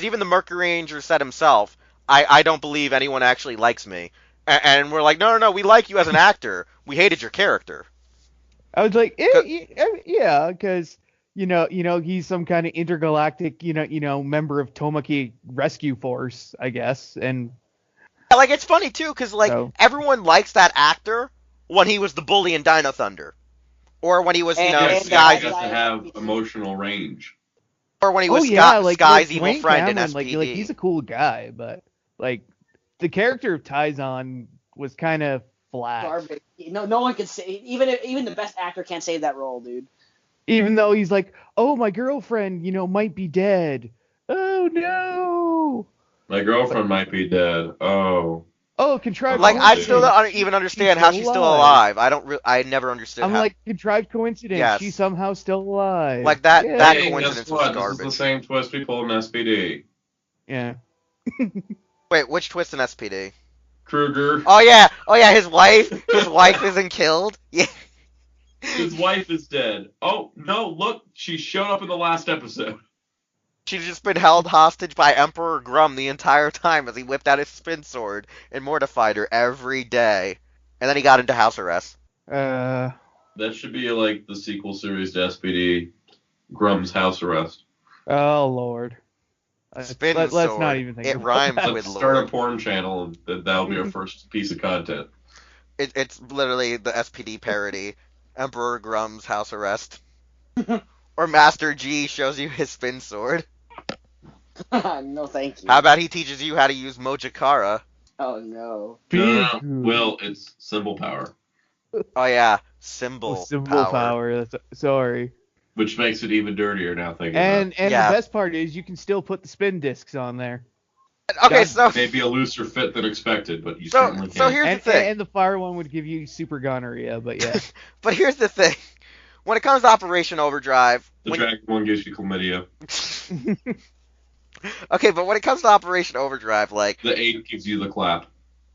even the Mercury Ranger said himself, I don't believe anyone actually likes me. And we're like, no, we like you as an actor. We hated your character. I was like, yeah, because he's some kind of intergalactic, member of Tomaki Rescue Force, I guess, and it's funny too, because everyone likes that actor when he was the bully in Dino Thunder, or when he was Sky's to have emotional range, or when he was Sky's evil Wayne friend Cameron, in SPD. He's a cool guy, but the character of Taizan was kind of flat. Garbage. No one can say, even the best actor can't save that role, dude. Even though he's like, oh, my girlfriend, might be dead. Oh no! My girlfriend might be dead. Oh. Oh, contrived Like, I still coincidence. don't even understand how she's still alive. I never understood I'm how. like, contrived coincidence. Yes. She's somehow still alive. Like, that Hey, coincidence guess was what? This is the garbage. same twist we pulled in SPD. Yeah. Wait, which twist in SPD? Kruger. Oh yeah, his wife isn't killed. Yeah. His wife is dead. Oh, no, look, she showed up in the last episode. She's just been held hostage by Emperor Grum the entire time as he whipped out his spin sword and mortified her every day. And then he got into house arrest. That should be like the sequel series to SPD, Grum's House Arrest. Oh Lord. Spin Let's sword. not even think It about rhymes that. with Let's start a Lord. porn channel. That'll be our first piece of content. It's literally the SPD parody. Emperor Grum's house arrest. Or Master G shows you his spin sword. No, thank you. How about he teaches you how to use Mojakara? Oh no. No. Will, it's symbol power, Oh yeah, symbol power. Sorry. which makes it even dirtier now thinking about And Yeah. the best part is you can still put the spin discs on there. Okay, God. so it. Maybe a looser fit than expected, but you So- certainly can. so here's the thing. And the fire one would give you super gonorrhea, but yeah. But here's the thing. When it comes to Operation Overdrive, The dragon one gives you chlamydia. okay, but when it comes to Operation Overdrive, like, The 8 gives you the clap.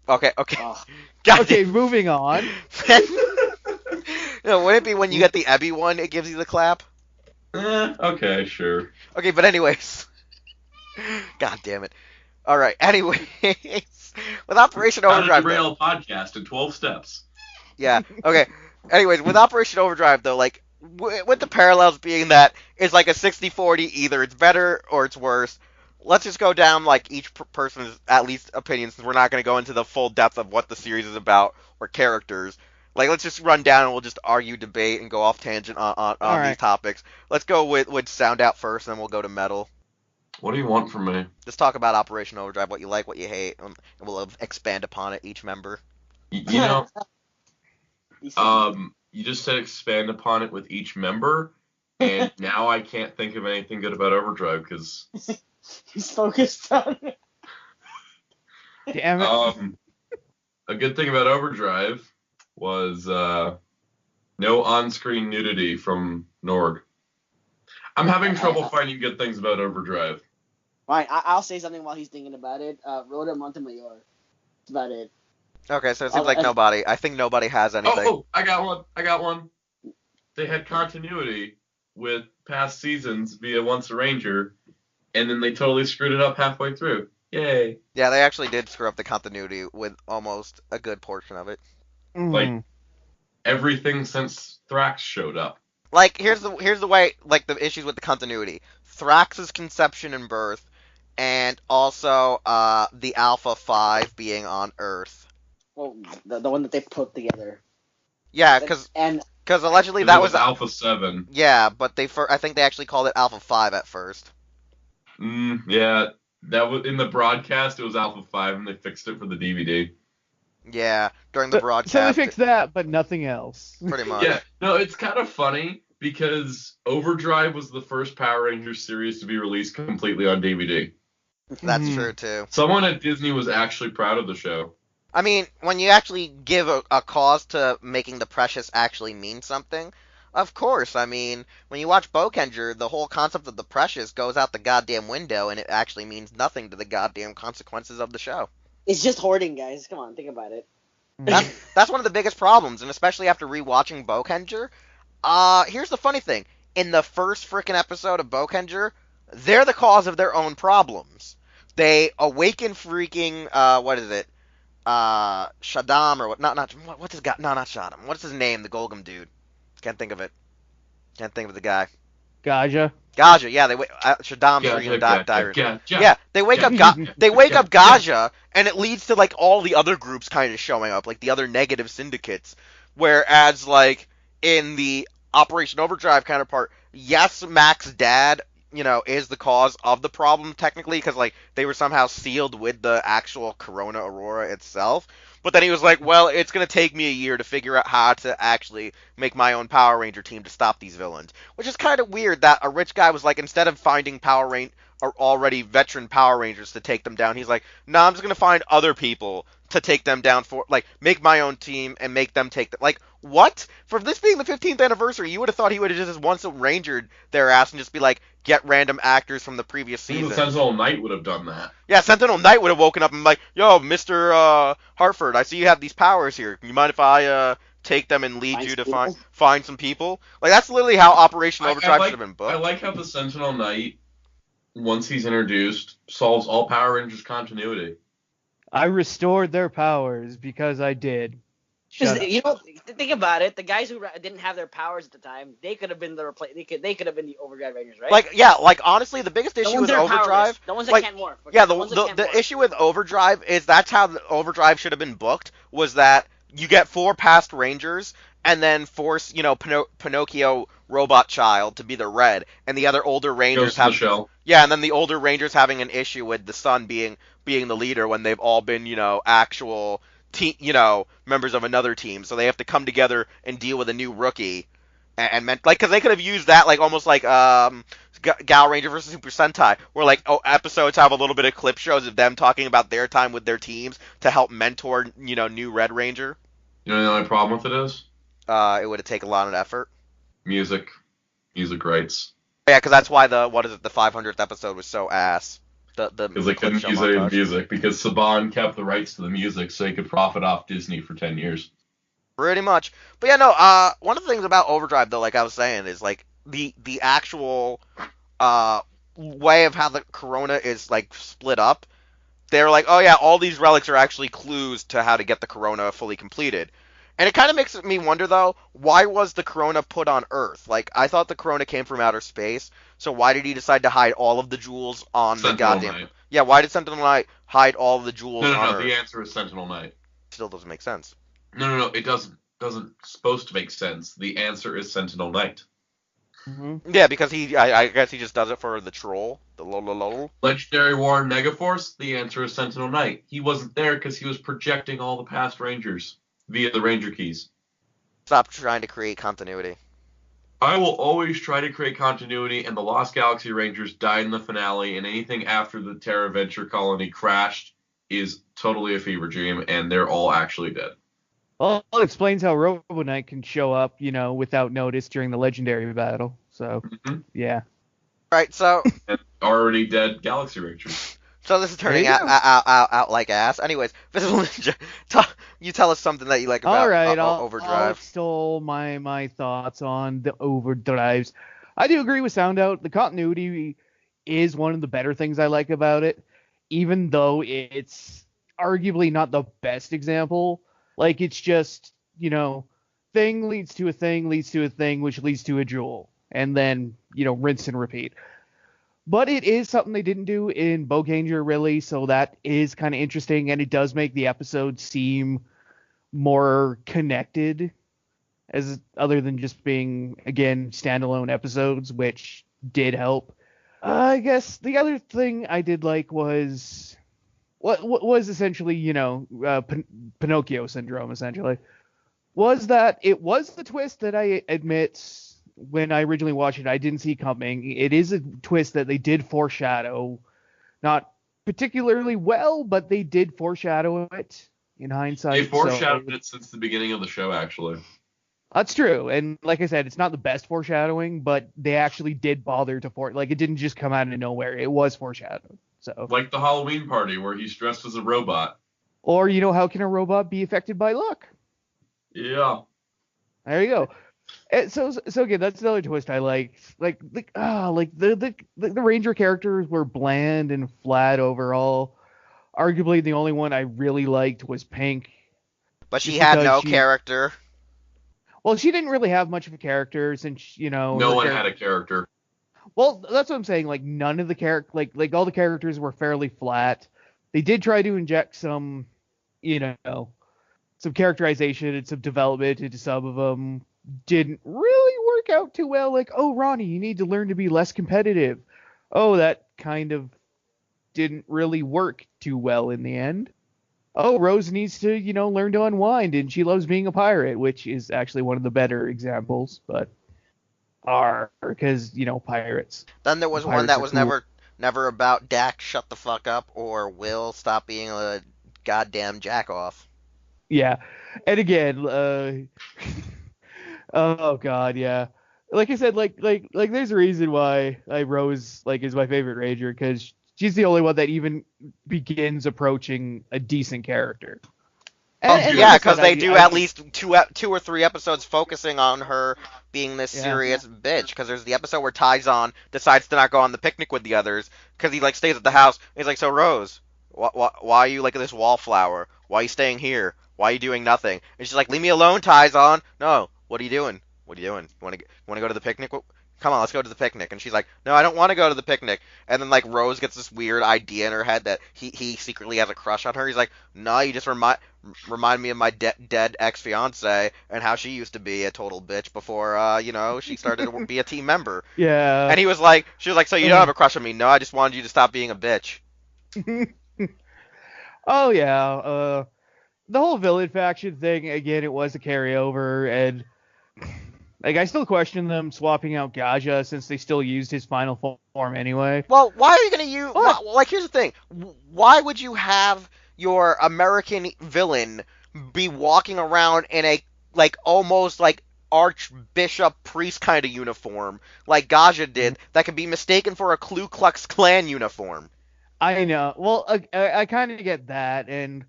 okay, Oh, God Okay, damn. moving on. No, wouldn't it be when you get the Ebby one, it gives you the clap? Okay, sure. Okay, but anyways. God damn it. Alright, anyways. With Operation How to Overdrive, derail a podcast in 12 steps. yeah, okay. Anyways, with Operation Overdrive, though, like, with the parallels being that it's like a 60-40, either it's better or it's worse, let's just go down, like, each person's, at least, opinion, since we're not going to go into the full depth of what the series is about or characters. Like, let's just run down and we'll just argue, debate, and go off tangent on Alright. these topics. Let's go with Sound Out first, and then we'll go to Metal. What do you want from me? Just talk about Operation Overdrive, what you like, what you hate, and we'll expand upon it, each member. You know, you said- you just said expand upon it with each member, and now I can't think of anything good about Overdrive because he's focused on it. Damn it. a good thing about Overdrive was no on-screen nudity from Norg. I'm having trouble finding good things about Overdrive. Fine, I'll say something while he's thinking about it. Rhoda Montemayor. That's about it. Okay, so it seems like nobody. I think nobody has anything. Oh, I got one. They had continuity with past seasons via Once a Ranger, and then they totally screwed it up halfway through. Yay. Yeah, they actually did screw up the continuity with almost a good portion of it. Like, everything since Thrax showed up. Like, here's the way, like, the issues with the continuity. Thrax's conception and birth, and also the Alpha 5 being on Earth. Well, the one that they put together. Yeah, because And allegedly It that was Alpha 7. yeah, but I think they actually called it Alpha 5 at first. Yeah, that was in the broadcast. It was Alpha 5, and they fixed it for the DVD. Yeah, during the broadcast. So they fixed that, but nothing else. Pretty much. Yeah, no, it's kind of funny because Overdrive was the first Power Rangers series to be released completely on DVD. That's true too. Someone at Disney was actually proud of the show. I mean, when you actually give a cause to making the Precious actually mean something, of course. I mean, when you watch Bokenger, the whole concept of the Precious goes out the goddamn window, and it actually means nothing to the goddamn consequences of the show. it's just hoarding, guys. Come on, think about it. That's one of the biggest problems, and especially after rewatching Bokenger. Here's the funny thing: in the first frickin' episode of Bokenger, they're the cause of their own problems. They awaken freaking what is it? Shaddam or what? What's his guy? No, not Shaddam. What's his name? The Golgam dude. Can't think of it. Can't think of the guy. Gaja. Gaja. Yeah, they Shaddam's freaking diary. Yeah, they wake up. Gaja. They wake up Gaja, and it leads to like all the other groups kind of showing up, like the other negative syndicates. Whereas like in the Operation Overdrive counterpart, yes, Mac's dad, is the cause of the problem technically, because like they were somehow sealed with the actual Corona Aurora itself. But then he was like, well, it's going to take me a year to figure out how to actually make my own Power Ranger team to stop these villains. Which is kind of weird that a rich guy was like, instead of finding already veteran Power Rangers to take them down, he's like, no, I'm just going to find other people to take them down for, like, make my own team and make them take them. Like, what? For this being the 15th anniversary, you would have thought he would have just once rangered their ass and just be like, get random actors from the previous season. The Sentinel Knight would have done that. Yeah, Sentinel Knight would have woken up and been like, yo, Mr. Hartford, I see you have these powers here. You mind if I take them and lead you to find some people? Like, that's literally how Operation Overdrive should have been booked. I like how the Sentinel Knight, once he's introduced, solves all Power Rangers continuity. I restored their powers because I did. You know, think about it. The guys who didn't have their powers at the time, they could have been the They could have been the Overdrive Rangers, right? Like, yeah, like honestly, the biggest issue with Overdrive, the ones that like, can't morph. Okay? yeah, the issue with Overdrive is that's how the Overdrive should have been booked. Was that you get 4 past Rangers and then force, Pinocchio robot child to be the red, and the other older Rangers have and then the older Rangers having an issue with the son being the leader when they've all been, actual members of another team, so they have to come together and deal with a new rookie, and because they could have used that like almost like Gal Ranger versus Super Sentai, where like episodes have a little bit of clip shows of them talking about their time with their teams to help mentor new Red Ranger. You know the only problem with it is? It would have taken a lot of effort. Music rights. Yeah, because that's why the 500th episode was so ass. Because they couldn't use any music, because Saban kept the rights to the music so he could profit off Disney for 10 years. Pretty much. But yeah, no, one of the things about Overdrive, though, like I was saying, is like the actual way of how the Corona is like split up. They're like, oh yeah, all these relics are actually clues to how to get the Corona fully completed. And it kind of makes me wonder, though, why was the Corona put on Earth? Like, I thought the Corona came from outer space, so why did he decide to hide all of the jewels on the goddamn... Knight. Yeah, why did Sentinel Knight hide all of the jewels on Earth? No, the answer is Sentinel Knight. Still doesn't make sense. No, it doesn't supposed to make sense. The answer is Sentinel Knight. Mm-hmm. Yeah, because I guess he just does it for the troll, the lol. Legendary War Negaforce, the answer is Sentinel Knight. He wasn't there because he was projecting all the past Rangers via the Ranger keys. Stop trying to create continuity. I will always try to create continuity, and the Lost Galaxy Rangers died in the finale, and anything after the Terra Venture colony crashed is totally a fever dream, and they're all actually dead. Well, it explains how Robo Knight can show up, without notice during the legendary battle. So, yeah. Right, so... And already dead Galaxy Rangers. So this is turning out like ass. Anyways, Visibleninja, you tell us something that you like about Overdrive. I'll extol my thoughts on the Overdrives. I do agree with Soundout. The continuity is one of the better things I like about it, even though it's arguably not the best example. Like, it's just, thing leads to a thing, leads to a thing, which leads to a jewel. And then, rinse and repeat. But it is something they didn't do in Boganger, really, so that is kind of interesting, and it does make the episode seem more connected, as other than just being, again, standalone episodes, which did help. I guess the other thing I did like was what was essentially, Pinocchio syndrome, essentially, was that it was the twist that I admit... When I originally watched it, I didn't see coming. It is a twist that they did foreshadow. Not particularly well, but they did foreshadow it in hindsight. They foreshadowed it since the beginning of the show, actually. That's true. And like I said, it's not the best foreshadowing, but they actually did bother to it didn't just come out of nowhere. It was foreshadowed. So, like the Halloween party where he's dressed as a robot. Or, how can a robot be affected by luck? Yeah. There you go. So again, that's another twist I like. The Ranger characters were bland and flat overall. Arguably, the only one I really liked was Pink. But she had no character. Well, she didn't really have much of a character since, No one had a character. Well, that's what I'm saying. Like, none of the like all the characters were fairly flat. They did try to inject some, some characterization and some development into some of them. Didn't really work out too well. Like, oh, Ronnie, you need to learn to be less competitive. Oh, that kind of didn't really work too well in the end. oh, Rose needs to, learn to unwind, and she loves being a pirate, which is actually one of the better examples, but because, pirates. Then there was one Pirates that are was cool. never about Dak shut the fuck up or Will stop being a goddamn jack off. Yeah. And again, oh god, yeah. Like I said, like there's a reason why Rose is my favorite Ranger, because she's the only one that even begins approaching a decent character. And like Yeah, I said, because they do at least two or three episodes focusing on her being this yeah. serious bitch. Because there's the episode where Taizan decides to not go on the picnic with the others because he stays at the house. He's like, so Rose, why are you like this wallflower? Why are you staying here? Why are you doing nothing? And she's like, leave me alone, Taizan. No, what are you doing? What are you doing? You want to go to the picnic? Come on, let's go to the picnic. And she's like, no, I don't want to go to the picnic. And then Rose gets this weird idea in her head that he secretly has a crush on her. He's like, no, you just remind me of my dead ex fiance and how she used to be a total bitch before she started to be a team member. Yeah. And she was like, so you don't have a crush on me? No, I just wanted you to stop being a bitch. Oh yeah. The whole villain faction thing, again, it was a carryover, and I still question them swapping out Gaja since they still used his final form anyway. Well, why are you gonna use? Here's the thing. Why would you have your American villain be walking around in a almost archbishop priest kind of uniform like Gaja did that could be mistaken for a Ku Klux Klan uniform? I know. Well, I kind of get that, and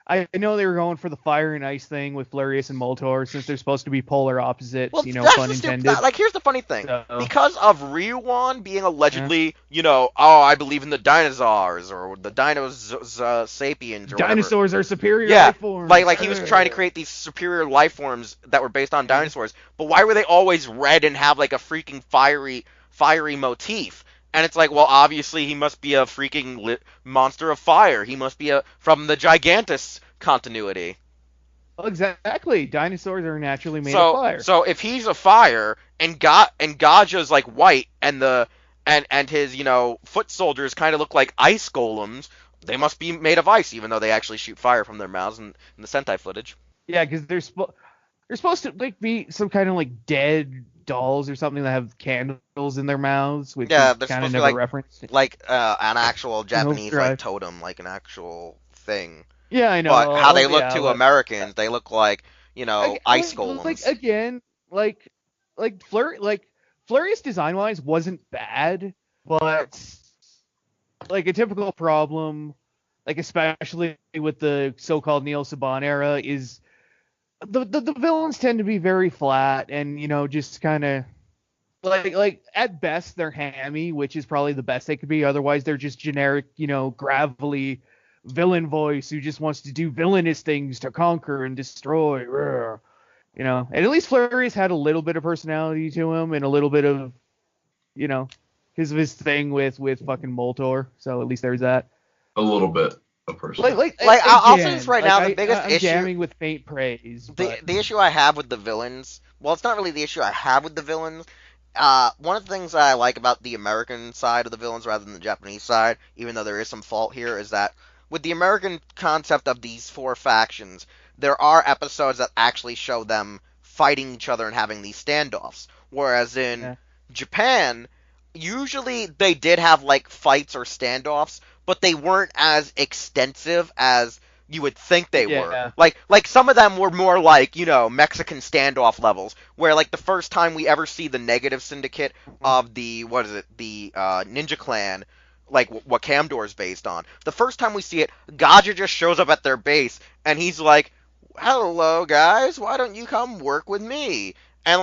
I know they were going for the fire and ice thing with Flurious and Moltor since they're supposed to be polar opposites, Well, pun intended. Here's the funny thing. So, Because of Ryuan being allegedly, oh, I believe in the dinosaurs or the sapiens or dinosaurs whatever. are superior Yeah, life forms. He was trying to create these superior life forms that were based on dinosaurs. But why were they always red and have a freaking fiery motif? And it's well, obviously he must be a freaking monster of fire. He must be from the Gigantus continuity. Well, exactly. Dinosaurs are naturally made of fire. So if he's a fire and Gaja's white and his foot soldiers kind of look like ice golems, they must be made of ice, even though they actually shoot fire from their mouths in the Sentai footage. Yeah, because they're supposed to be some kind of dead dolls or something that have candles in their mouths, which they're kind supposed of to never be referenced. An actual Japanese totem, an actual thing. Yeah, I know. But how they look to Americans, they look like ice golems. Again, Flurious design wise wasn't bad, but a typical problem, especially with the so-called Neil Saban era, is the villains tend to be very flat and just kind of at best they're hammy, which is probably the best they could be. Otherwise they're just generic, gravelly villain voice who just wants to do villainous things to conquer and destroy. And at least Flurious had a little bit of personality to him and a little bit of because of his thing with fucking Moltor. So at least there's that. A little bit. I'll say this right now, the biggest I'm issue... jamming with faint praise. The issue I have with the villains... Well, it's not really the issue I have with the villains. One of the things that I like about the American side of the villains rather than the Japanese side, even though there is some fault here, is that with the American concept of these four factions, there are episodes that actually show them fighting each other and having these standoffs. Whereas in Japan, usually they did have fights or standoffs, but they weren't as extensive as you would think they were. Like some of them were more Mexican standoff levels, where the first time we ever see the negative syndicate of the Ninja Clan, what Camdor's based on. The first time we see it, Gaja just shows up at their base and he's like, "Hello guys, why don't you come work with me?" And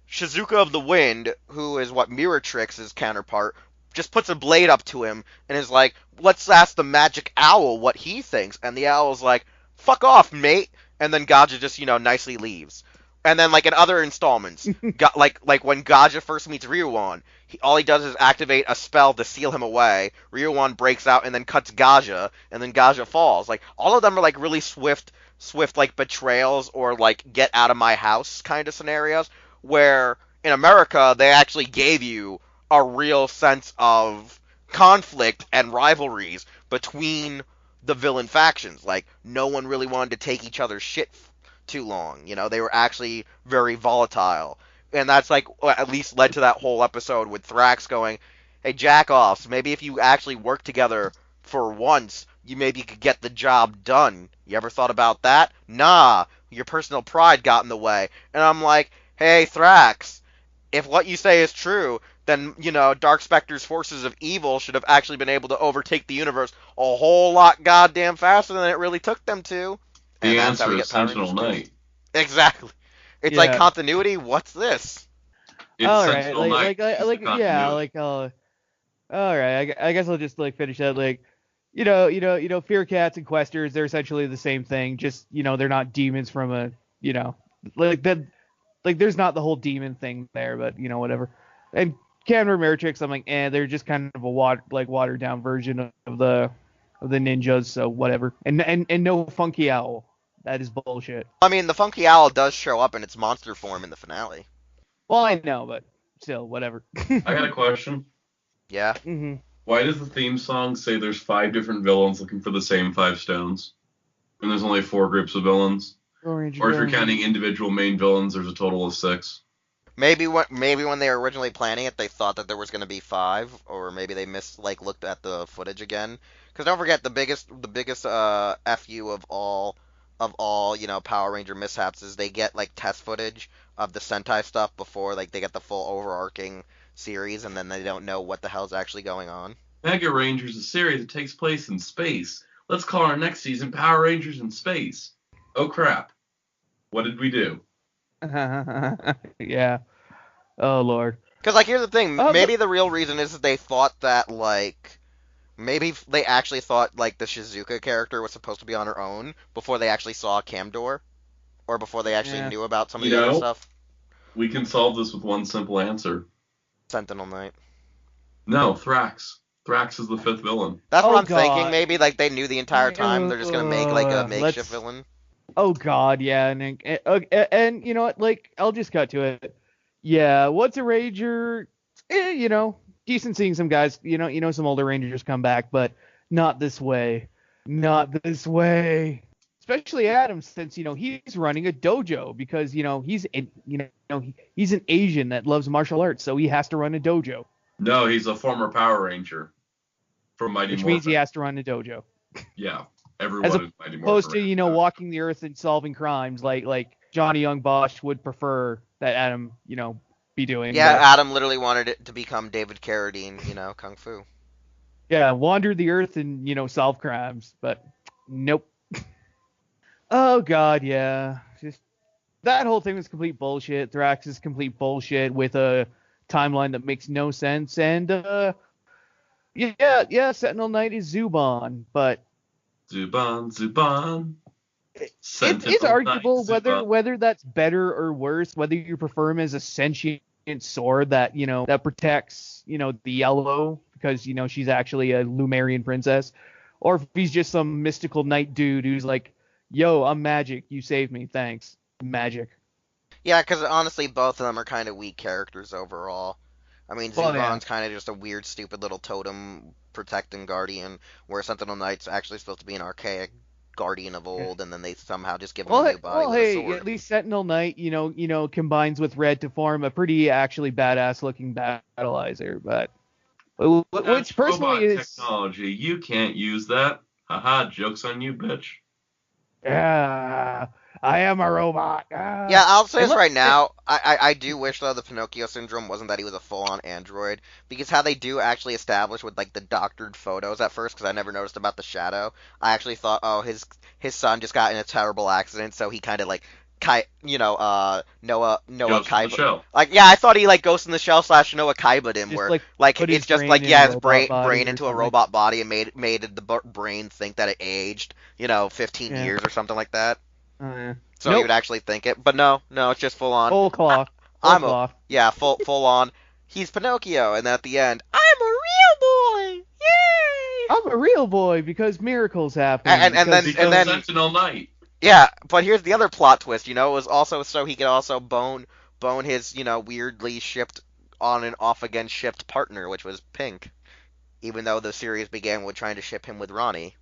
Shizuka of the Wind, who is what Miratrix's counterpart, just puts a blade up to him and is like, "Let's ask the magic owl what he thinks." And the owl's like, "Fuck off, mate." And then Gaja just, nicely leaves. And then, in other installments, when Gaja first meets Ryuan, all he does is activate a spell to seal him away. Ryuan breaks out and then cuts Gaja, and then Gaja falls. All of them are, really swift, betrayals or, get out of my house kind of scenarios, where in America, they actually gave you a real sense of conflict and rivalries between the villain factions. Like, no one really wanted to take each other's shit too long. You know, they were actually very volatile. And that's like what at least led to that whole episode with Thrax going, hey, jack-offs, maybe if you actually work together for once, you maybe could get the job done. You ever thought about that? Nah, your personal pride got in the way. And I'm like, hey, Thrax, if what you say is true, then, you know, Dark Spectre's forces of evil should have actually been able to overtake the universe a whole lot goddamn faster than it really took them to. The And that's how answer we is get Power Sentinel Rangers Knight. 2. Exactly. It's like Yeah. continuity. What's this? It's All right, Sentinel Knight. It's the yeah, continuity. all right. I guess I'll just like finish that. Like, Fear Cats and Questers, they're essentially the same thing. Just they're not demons from a, like that. Like, there's not the whole demon thing there, but whatever. And Camera Matrix, I'm like, they're just kind of a watered down version of the ninjas, so whatever. And no Funky Owl. That is bullshit. I mean, the Funky Owl does show up in its monster form in the finale. Well, I know, but still, whatever. I got a question. Yeah. Mm-hmm. Why does the theme song say there's 5 different villains looking for the same 5 stones? And there's only 4 groups of villains? Or if you're counting individual main villains, there's a total of 6. Maybe when they were originally planning it, they thought that there was going to be 5, or maybe they looked at the footage again. Because don't forget, the biggest fu of all Power Ranger mishaps is they get like test footage of the Sentai stuff before like they get the full overarching series, and then they don't know what the hell's actually going on. Mega Rangers, a series that takes place in space. Let's call our next season Power Rangers in Space. Oh crap. What did we do? Yeah. Oh Lord. Because like here's the thing, maybe the real reason is that they thought that like maybe they actually thought like the Shizuka character was supposed to be on her own before they actually saw Camdor, or before they actually knew about some of the other stuff. We can solve this with one simple answer. Sentinel Knight. No, Thrax. Thrax is the 5th villain. That's what I'm thinking. Maybe like they knew the entire time they're just gonna make like a makeshift villain. Oh God, yeah, and you know what? Like, I'll just cut to it. Yeah, what's a Ranger? Decent seeing some guys. Some older Rangers come back, but not this way. Not this way. Especially Adam, since he's running a dojo because he's an Asian that loves martial arts, so he has to run a dojo. No, he's a former Power Ranger from Mighty Morphin. Which means he has to run a dojo. Yeah. Everyone is Mighty Morphin. Opposed to, walking the earth and solving crimes like Johnny Young Bosch would prefer that Adam, be doing. Yeah, Adam literally wanted it to become David Carradine, Kung Fu. Yeah, wander the earth and, solve crimes, but nope. Oh God, yeah. Just that whole thing was complete bullshit. Thrax is complete bullshit with a timeline that makes no sense. And Sentinel Knight is Zubon, but Zubon. It's arguable whether that's better or worse, whether you prefer him as a sentient sword that that protects the yellow because she's actually a Lumerian princess, or if he's just some mystical knight dude who's like, yo, I'm magic, you saved me, thanks, magic. Yeah, because honestly, both of them are kind of weak characters overall. I mean, Zubon's kind of just a weird, stupid little totem protecting guardian, where Sentinel Knight's actually supposed to be an archaic guardian of old, and then they somehow just give him a new body with a sword. At least Sentinel Knight, combines with Red to form a pretty actually badass looking battleizer, but which personally is technology. You can't use that. Haha, joke's on you, bitch. Yeah, I am a robot. Yeah, I'll say this right now. I do wish, though, the Pinocchio syndrome wasn't that he was a full-on android, because how they do actually establish with, like, the doctored photos at first, because I never noticed about the shadow, I actually thought, oh, his son just got in a terrible accident, so he kind of, like, Noah Kaiba. Like, yeah, I thought he, like, Ghost in the Shell / Noah Kaiba'd him, where, like it's just, like, yeah, his brain into a robot body and made the brain think that it aged, 15 years or something like that. So you would actually think it, but no, it's just full on. Full cloth. Full on. He's Pinocchio, and at the end, I'm a real boy. Yay! I'm a real boy because miracles happen. And then Sentinel Knight. Yeah, but here's the other plot twist. It was also so he could also bone his weirdly shipped on and off again shipped partner, which was Pink, even though the series began with trying to ship him with Ronnie.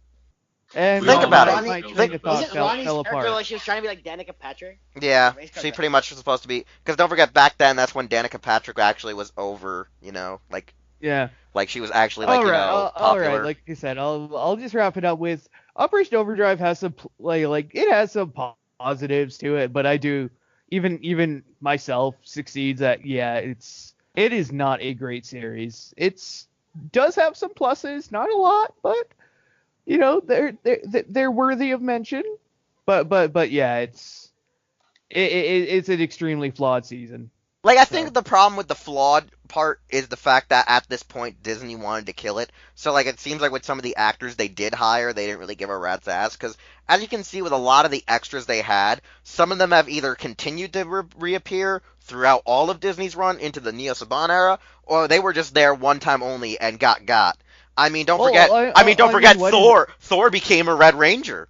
And We Think all about know it. my Ronnie- train of thought Isn't fell Ronnie's character apart. like she was trying to be like Danica Patrick? Yeah, Race car she driver. pretty much was supposed to be. Because don't forget, back then, that's when Danica Patrick actually was over, Yeah. like she was actually, All right. All right. popular. Like you said, I'll just wrap it up with Operation Overdrive has some like it has some positives to it, but I do even myself succeeds at it is not a great series. It's does have some pluses, not a lot, but they're worthy of mention. But yeah, it's an extremely flawed season. Like, I So. think the problem with the flawed part is the fact that at this point Disney wanted to kill it. So, like, it seems like with some of the actors they did hire, they didn't really give a rat's ass. Because, as you can see with a lot of the extras they had, some of them have either continued to reappear throughout all of Disney's run into the Neo Saban era, or they were just there one time only and got. I mean, don't forget. Don't forget Thor. Thor became a Red Ranger.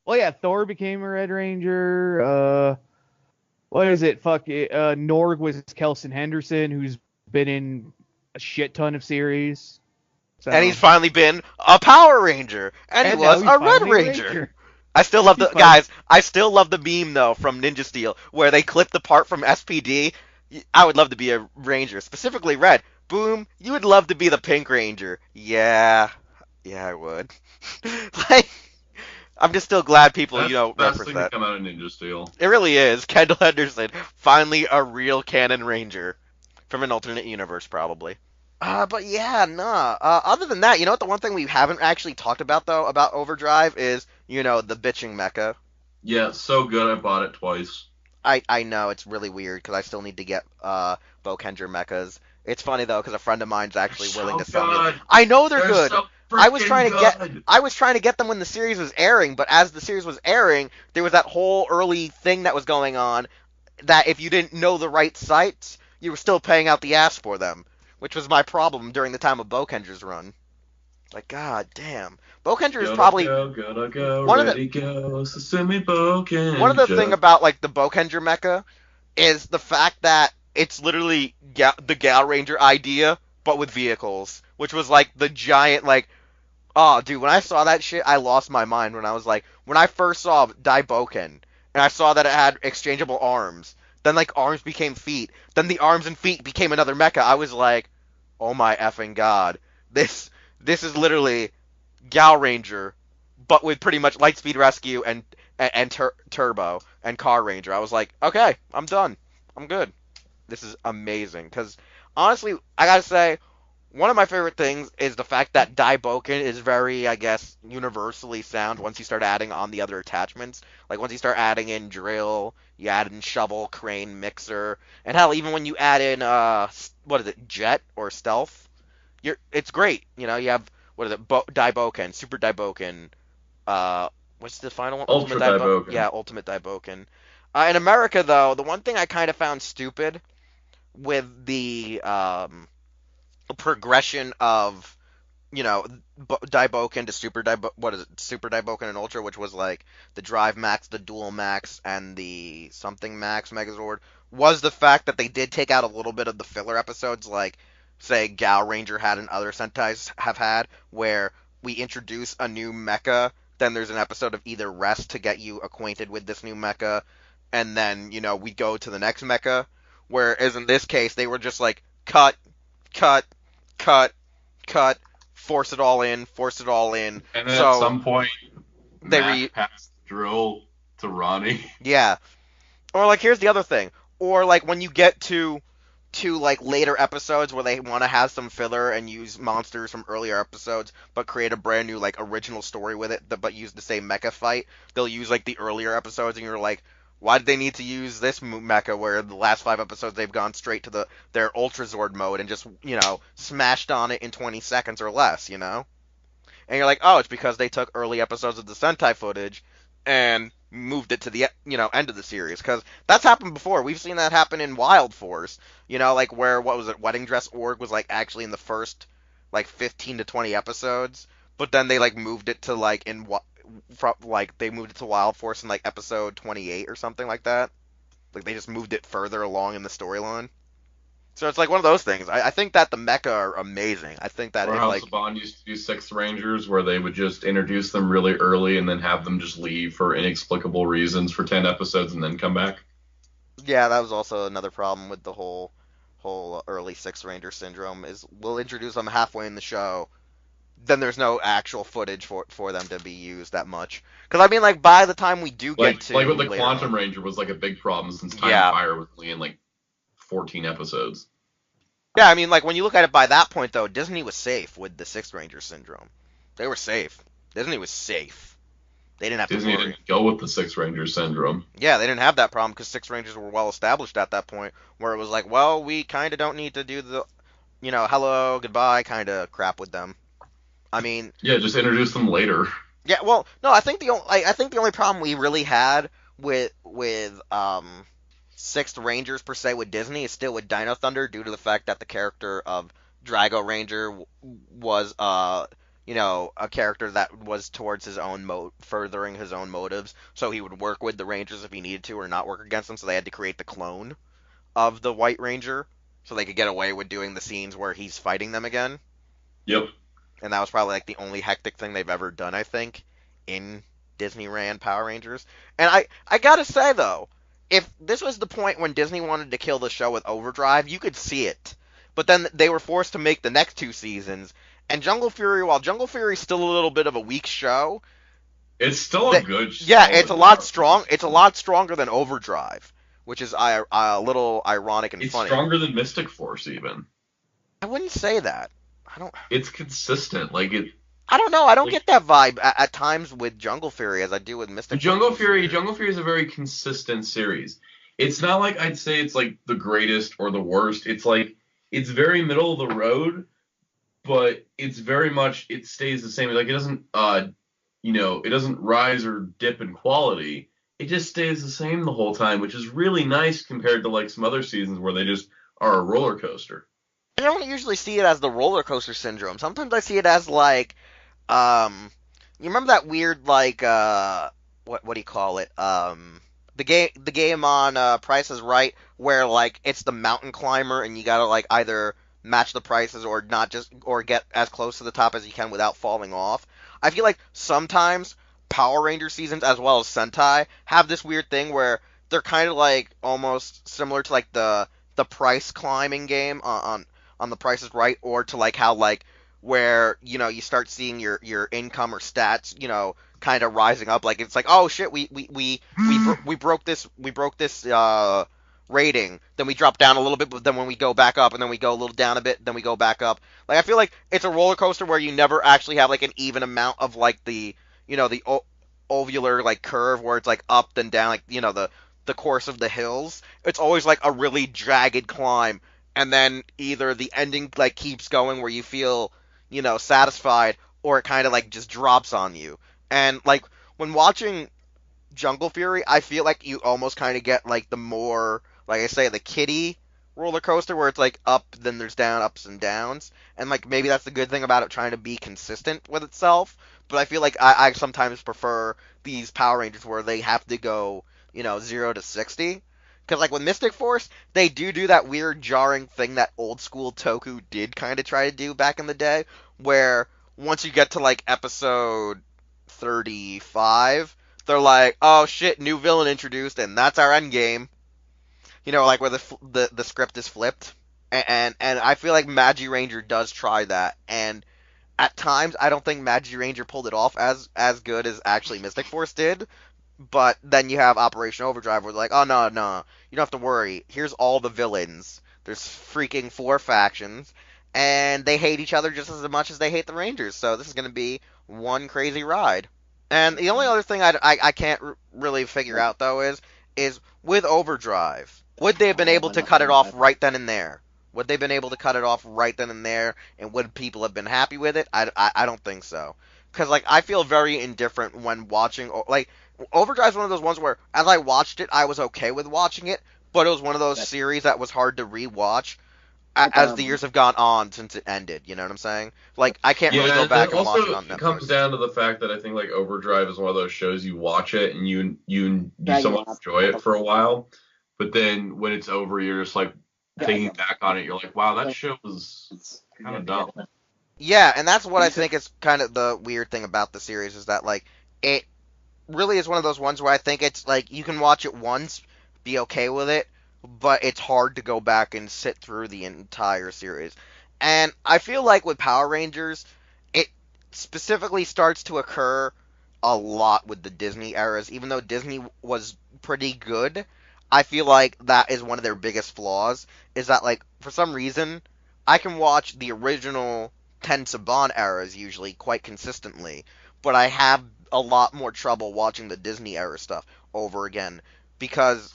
Well, yeah, Thor became a Red Ranger. What is it? Fuck it. Norg was Kelson Henderson, who's been in a shit ton of series. So. And he's finally been a Power Ranger, and he was a Red Ranger. I still love I still love the meme though from Ninja Steel where they clip the part from SPD. I would love to be a Ranger, specifically red. Boom, you would love to be the Pink Ranger. Yeah, I would. Like, I'm just still glad people, That's the best reference thing that. to come out of Ninja Steel. It really is. Kendall Henderson, finally a real canon Ranger from an alternate universe, probably. But yeah, nah. Other than that, what the one thing we haven't actually talked about though about Overdrive is, the bitching mecha. Yeah, it's so good. I bought it twice. I know it's really weird because I still need to get Bokendra mechas. It's funny though because a friend of mine's actually willing to sell me. I know they're good. So I was trying to good. I was trying to get them when the series was airing, but as the series was airing, there was that whole early thing that was going on that if you didn't know the right sites, you were still paying out the ass for them, which was my problem during the time of Bokendra's run. Like, god damn. Bokendra is probably go, one of ready, go, so send me Bokendra. One of the thing about like the Bokendra mecha is the fact that it's literally the Gal Ranger idea, but with vehicles, which was like the giant like. Oh, dude, when I saw that shit, I lost my mind when I first saw Daiboken, and I saw that it had exchangeable arms. Then, like, arms became feet. Then the arms and feet became another mecha. I was like, oh my effing god. This is literally Gal Ranger, but with pretty much Lightspeed Rescue and Turbo and Car Ranger. I was like, okay, I'm done. I'm good. This is amazing. Because, honestly, I gotta say, one of my favorite things is the fact that Daiboken is very, I guess, universally sound once you start adding on the other attachments. Like, once you start adding in drill, you add in shovel, crane, mixer, and hell, even when you add in, what is it, jet or stealth, it's great. You have, what is it, Daiboken, Super Daiboken, what's the final one? Ultra Daiboken. Yeah, Ultimate Daiboken. In America, though, the one thing I kind of found stupid with the, progression of Daiboken to Super Daiboken and Ultra, which was like the Drive Max, the Dual Max, and the something Max Megazord, was the fact that they did take out a little bit of the filler episodes, like say Gal Ranger had and other Sentais have had, where we introduce a new mecha, then there's an episode of either rest to get you acquainted with this new mecha, and then we go to the next mecha. Whereas in this case, they were just like cut, force it all in. And then so at some point, they passed the drill to Ronnie. Yeah. Or like here's the other thing. Or like when you get to like later episodes where they want to have some filler and use monsters from earlier episodes, but create a brand new like original story with it, but use the same mecha fight. They'll use like the earlier episodes, and you're like, why did they need to use this mecha where the last 5 episodes they've gone straight to their Ultrazord mode and just, smashed on it in 20 seconds or less, And you're like, oh, it's because they took early episodes of the Sentai footage and moved it to the, end of the series. Because that's happened before. We've seen that happen in Wild Force, like where, what was it, Wedding Dress Org was like actually in the first, like 15 to 20 episodes, but then they like moved it to like they moved it to Wild Force in like episode 28 or something like that. Like they just moved it further along in the storyline. So it's like one of those things. I think that the mecha are amazing. I think that Or if how like Saban used to do Sixth Rangers, where they would just introduce them really early and then have them just leave for inexplicable reasons for 10 episodes and then come back. yeah, that was also another problem with the whole early Six Ranger syndrome is we'll introduce them halfway in the show, then there's no actual footage for them to be used that much. Because I mean, like by the time we do get Like with to the later Quantum on, Ranger was like a big problem since Time of yeah, Fire was only in like 14 episodes. yeah. I mean, like when you look at it by that point though, Disney was safe with the Six Ranger syndrome. They were safe. Disney was safe. They didn't have to Disney worry. didn't go with the Sixth Ranger syndrome. Yeah, they didn't have that problem because Six Rangers were well established at that point, where it was like, well, we kind of don't need to do the, hello, goodbye kind of crap with them. I mean, Yeah, just introduce them later. yeah, well, no, I think the only problem we really had with Sixth Rangers per se with Disney is still with Dino Thunder due to the fact that the character of Drago Ranger was a character that was towards his own furthering his own motives, so he would work with the Rangers if he needed to or not work against them, so they had to create the clone of the White Ranger so they could get away with doing the scenes where he's fighting them again. Yep. And that was probably like the only hectic thing they've ever done, I think, in Disney ran Power Rangers. And I gotta say though, if this was the point when Disney wanted to kill the show with Overdrive, you could see it. But then they were forced to make the next two seasons, and Jungle Fury, while Jungle Fury is still a little bit of a weak show, It's still a good, yeah, solid it's a lot show. strong. It's a lot stronger than Overdrive, which is a little ironic and It's funny. stronger than Mystic Force even. I wouldn't say that. I don't. It's consistent. I don't know. I don't Like get that vibe at times with Jungle Fury as I do with Mystic. Jungle Fury is a very consistent series. It's not like I'd say it's like the greatest or the worst. It's like it's very middle of the road, but it's very much it stays the same. Like it doesn't it doesn't rise or dip in quality. It just stays the same the whole time, which is really nice compared to like some other seasons where they just are a roller coaster. I don't usually see it as the roller coaster syndrome. Sometimes I see it as like, you remember that weird like what do you call it? The game on Price is Right where like it's the mountain climber and you gotta like either match the prices or not just or get as close to the top as you can without falling off. I feel like sometimes Power Ranger seasons as well as Sentai have this weird thing where they're kind of like almost similar to like the price climbing game on the Price is Right, or to like how like where you start seeing your income or stats kind of rising up. Like it's like, oh shit, we broke this rating, then we drop down a little bit, but then when we go back up, and then we go a little down a bit, then we go back up. Like I feel like it's a roller coaster where you never actually have like an even amount of like the ovular like curve where it's like up then down, like the course of the hills. It's always like a really jagged climb, and then either the ending like keeps going where you feel satisfied, or it kind of like just drops on you. And like when watching Jungle Fury, I feel like you almost kind of get like the more, like I say, the kiddie roller coaster where it's like up, then there's down, ups and downs, and like maybe that's the good thing about it trying to be consistent with itself. But I feel like I sometimes prefer these Power Rangers where they have to go 0 to 60. Because like with Mystic Force, they do that weird jarring thing that old school Toku did kind of try to do back in the day, where once you get to like episode 35, they're like, oh shit, new villain introduced, and that's our end game. Like where the script is flipped. And I feel like Magi Ranger does try that, and at times I don't think Magi Ranger pulled it off as good as actually Mystic Force did. But then you have Operation Overdrive where they're like, oh no, no, you don't have to worry. Here's all the villains. There's freaking 4 factions, and they hate each other just as much as they hate the Rangers. So this is going to be one crazy ride. And the only other thing I can't really figure out though is with Overdrive, would they have been able to cut it off right then and there? Would they have been able to cut it off right then and there, and would people have been happy with it? I don't think so. Because like I feel very indifferent when watching like Overdrive's one of those ones where as I watched it, I was okay with watching it, but it was one of those series that was hard to rewatch as the years have gone on since it ended. You know what I'm saying? Like I can't really go back and watch it on it Netflix. comes down to the fact that I think like Overdrive is one of those shows you watch it and you somewhat enjoy it for a while, but then when it's over, you're just like, thinking back on it, you're like, wow, that show was kind of dumb. Yeah, and that's what I think is kind of the weird thing about the series is that like it really is one of those ones where I think it's like you can watch it once, be okay with it, but it's hard to go back and sit through the entire series. And I feel like with Power Rangers, it specifically starts to occur a lot with the Disney eras. Even though Disney was pretty good, I feel like that is one of their biggest flaws. Is that like for some reason I can watch the original Ten Saban eras usually quite consistently, but I have a lot more trouble watching the Disney era stuff over again because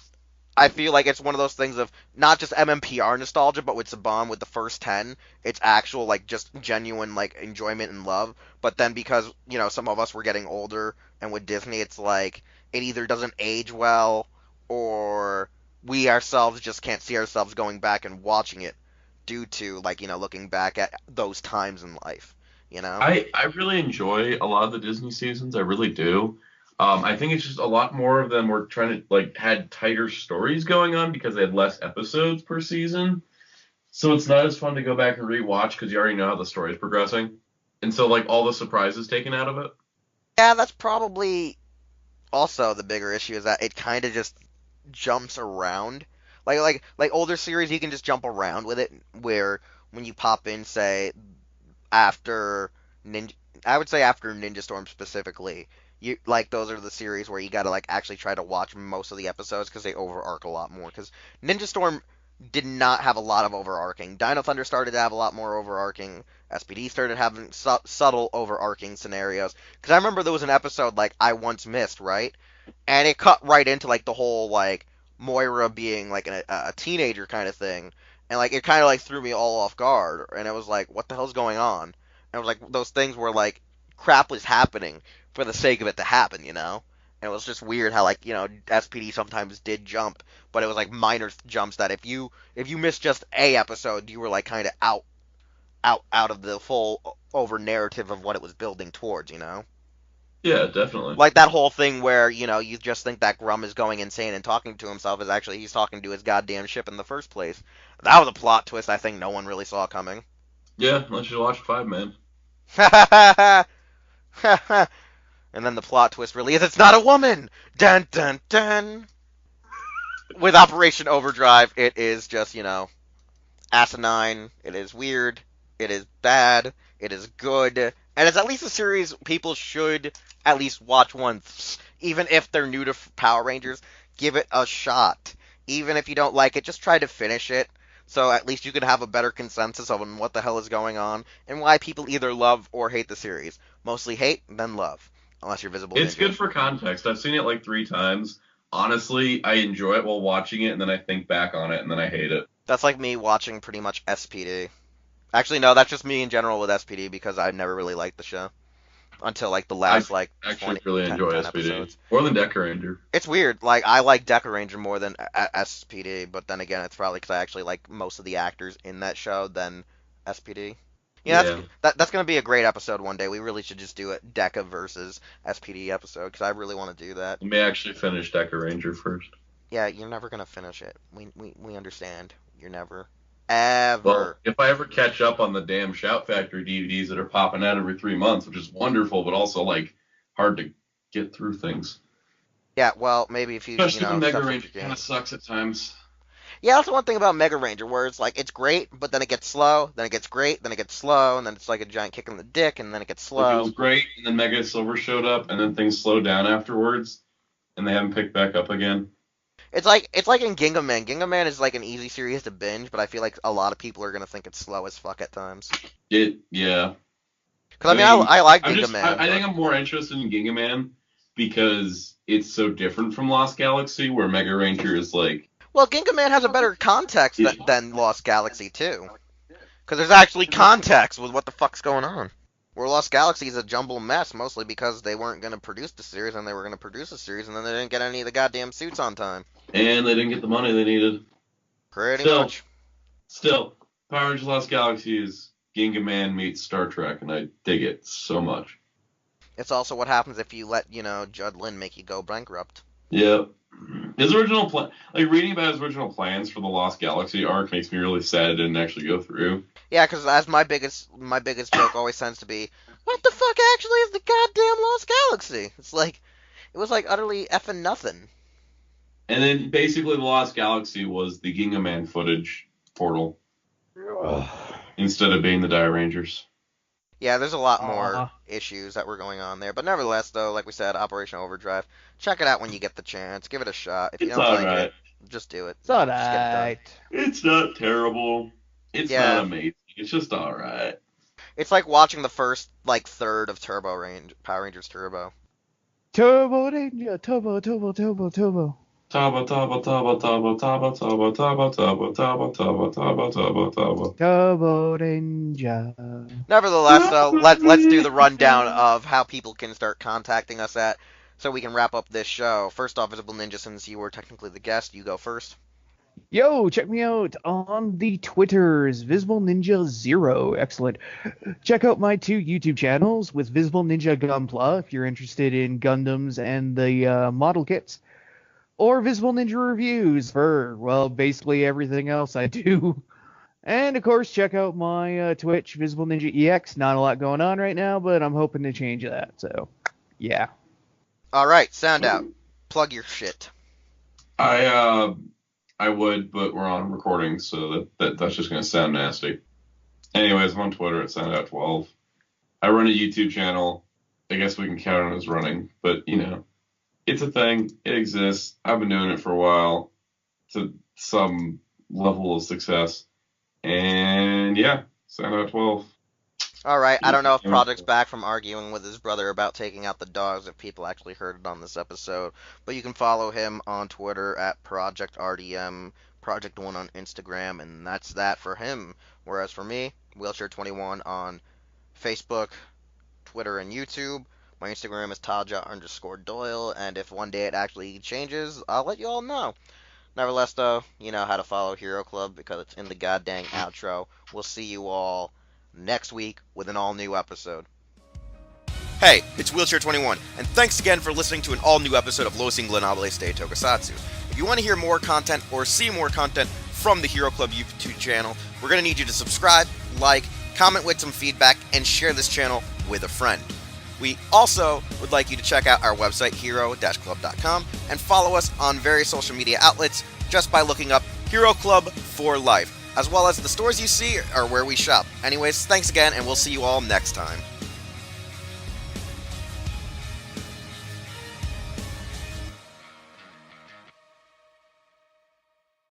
I feel like it's one of those things of not just MMPR nostalgia, but with Saban with the first 10, it's actual like just genuine like enjoyment and love. But then because some of us were getting older, and with Disney, it's like it either doesn't age well, or we ourselves just can't see ourselves going back and watching it due to like looking back at those times in life. You know. I really enjoy a lot of the Disney seasons. I really do. I think it's just a lot more of them were trying to like had tighter stories going on because they had less episodes per season. So it's not as fun to go back and rewatch because you already know how the story is progressing. And so like all the surprises taken out of it. Yeah, that's probably also the bigger issue is that it kind of just jumps around. Like older series, you can just jump around with it. Where when you pop in, say after Ninja, I would say after Ninja Storm specifically, you like those are the series where you gotta like actually try to watch most of the episodes because they overarch a lot more. Because Ninja Storm did not have a lot of overarching. Dino Thunder started to have a lot more overarching. SPD started having subtle overarching scenarios. Because I remember there was an episode like I once missed, right? And it cut right into like the whole like Moira being like a teenager kind of thing, and like it kind of like threw me all off guard, and it was like, what the hell's going on? And it was like those things where like crap was happening for the sake of it to happen, you know? And it was just weird how like SPD sometimes did jump, but it was like minor jumps that if you missed just a episode, you were like kind of out of the full over narrative of what it was building towards, you know? Yeah, definitely. Like that whole thing where, you just think that Grum is going insane and talking to himself is actually he's talking to his goddamn ship in the first place. That was a plot twist I think no one really saw coming. Yeah, unless you watch Five Man. And then the plot twist really is it's not a woman! Dun dun dun! With Operation Overdrive, it is just, asinine, it is weird, it is bad, it is good, and it's at least a series people should at least watch once. Even if they're new to Power Rangers, give it a shot. Even if you don't like it, just try to finish it, so at least you can have a better consensus on what the hell is going on, and why people either love or hate the series. Mostly hate, then love. Unless you're Visible It's Ninja. good for context. I've seen it like 3 times. Honestly, I enjoy it while watching it, and then I think back on it, and then I hate it. That's like me watching pretty much SPD. Actually, no, that's just me in general with SPD because I never really liked the show until like the I last like actually 20, really 10, enjoy 10 SPD episodes. more than Decker Ranger. It's weird. Like I like Deca Ranger more than SPD, but then again, it's probably because I actually like most of the actors in that show than SPD. Yeah, Yeah, that's gonna be a great episode one day. We really should just do a Deca versus SPD episode because I really want to do that. let me actually finish Decker Ranger first. Yeah, you're never gonna finish it. We understand. You're never Well, ever. if I ever catch up on the damn Shout Factory DVDs that are popping out every 3 months, which is wonderful, but also like hard to get through things. Yeah, well, maybe if you Especially the Mega stuff with Ranger your kind game. of sucks at times. Yeah, that's the one thing about Mega Ranger, where it's like it's great, but then it gets slow, then it gets great, then it gets slow, and then it's like a giant kick in the dick, and then it gets Like it slow. was great, and then Mega Silver showed up, and then things slowed down afterwards, and they haven't picked back up again. It's like in Ginga Man. Ginga Man is like an easy series to binge, but I feel like a lot of people are gonna think it's slow as fuck at times. Yeah. Because I mean, I like I'm Ginga just, Man. I think I'm more interested in Ginga Man because it's so different from Lost Galaxy, where Mega Ranger is like, Well, Ginga Man has a better context Yeah. than Lost Galaxy too, because there's actually context with what the fuck's going on. Where Lost Galaxy is a jumble mess, mostly because they weren't gonna produce the series, and they were gonna produce a series, and then they didn't get any of the goddamn suits on time. and they didn't get the money they needed. Pretty Still, much. Still, Power Rangers Lost Galaxy is Ginga Man meets Star Trek, and I dig it so much. It's also what happens if you let, Judd Lin make you go bankrupt. Yep. His original plan, like reading about his original plans for the Lost Galaxy arc, makes me really sad it didn't actually go through. Yeah, because as my biggest joke always tends to be, what the fuck actually is the goddamn Lost Galaxy? It's like, it was like utterly effing nothing. And then basically the Lost Galaxy was the Ginga Man footage portal instead of being the Dire Rangers. Yeah, there's a lot more issues that were going on there, but nevertheless, though, like we said, Operation Overdrive. Check it out when you get the chance. Give it a shot. If you don't like it, just do it. It's all Just get it done. right. It's not terrible. It's Yeah. not amazing. It's just alright. It's like watching the first third of Power Rangers Turbo. Turbo Ninja, Turbo, Turbo, Turbo, Turbo. Taba taba taba taba taba taba taba taba taba taba taba taba taba. Turbo Ninja. Nevertheless, though, let's do the rundown of how people can start contacting us at, so we can wrap up this show. First off, Visible Ninja, since you were technically the guest, you go first. Yo, check me out on the Twitters, Visible Ninja 0. Excellent. Check out my 2 YouTube channels with Visible Ninja Gunpla if you're interested in Gundams and the model kits. Or Visible Ninja Reviews for, well, basically everything else I do. And, of course, check out my Twitch, Visible Ninja EX. Not a lot going on right now, but I'm hoping to change that, so, yeah. Alright, sound out. Plug your shit. I would, but we're on recording, so that's just going to sound nasty. Anyways, I'm on Twitter at SoundOut12. I run a YouTube channel. I guess we can count it as running, but, you know, it's a thing. It exists. I've been doing it for a while to some level of success. And, yeah, SoundOut12. Alright, I don't know if Project's back from arguing with his brother about taking out the dogs, if people actually heard it on this episode, but you can follow him on Twitter at ProjectRDM, Project1 on Instagram, and that's that for him. Whereas for me, Wheelchair21 on Facebook, Twitter, and YouTube. My Instagram is Taja_Doyle, and if one day it actually changes, I'll let you all know. Nevertheless, though, you know how to follow Hero Club because it's in the goddamn outro. We'll see you all next week with an all-new episode. Hey, it's Wheelchair21, and thanks again for listening to an all-new episode of Los Ingobernables de Tokusatsu. If you want to hear more content or see more content from the Hero Club YouTube channel, we're going to need you to subscribe, like, comment with some feedback, and share this channel with a friend. We also would like you to check out our website, hero-club.com, and follow us on various social media outlets just by looking up Hero Club for Life, as well as the stores you see are where we shop. Anyways, thanks again, and we'll see you all next time.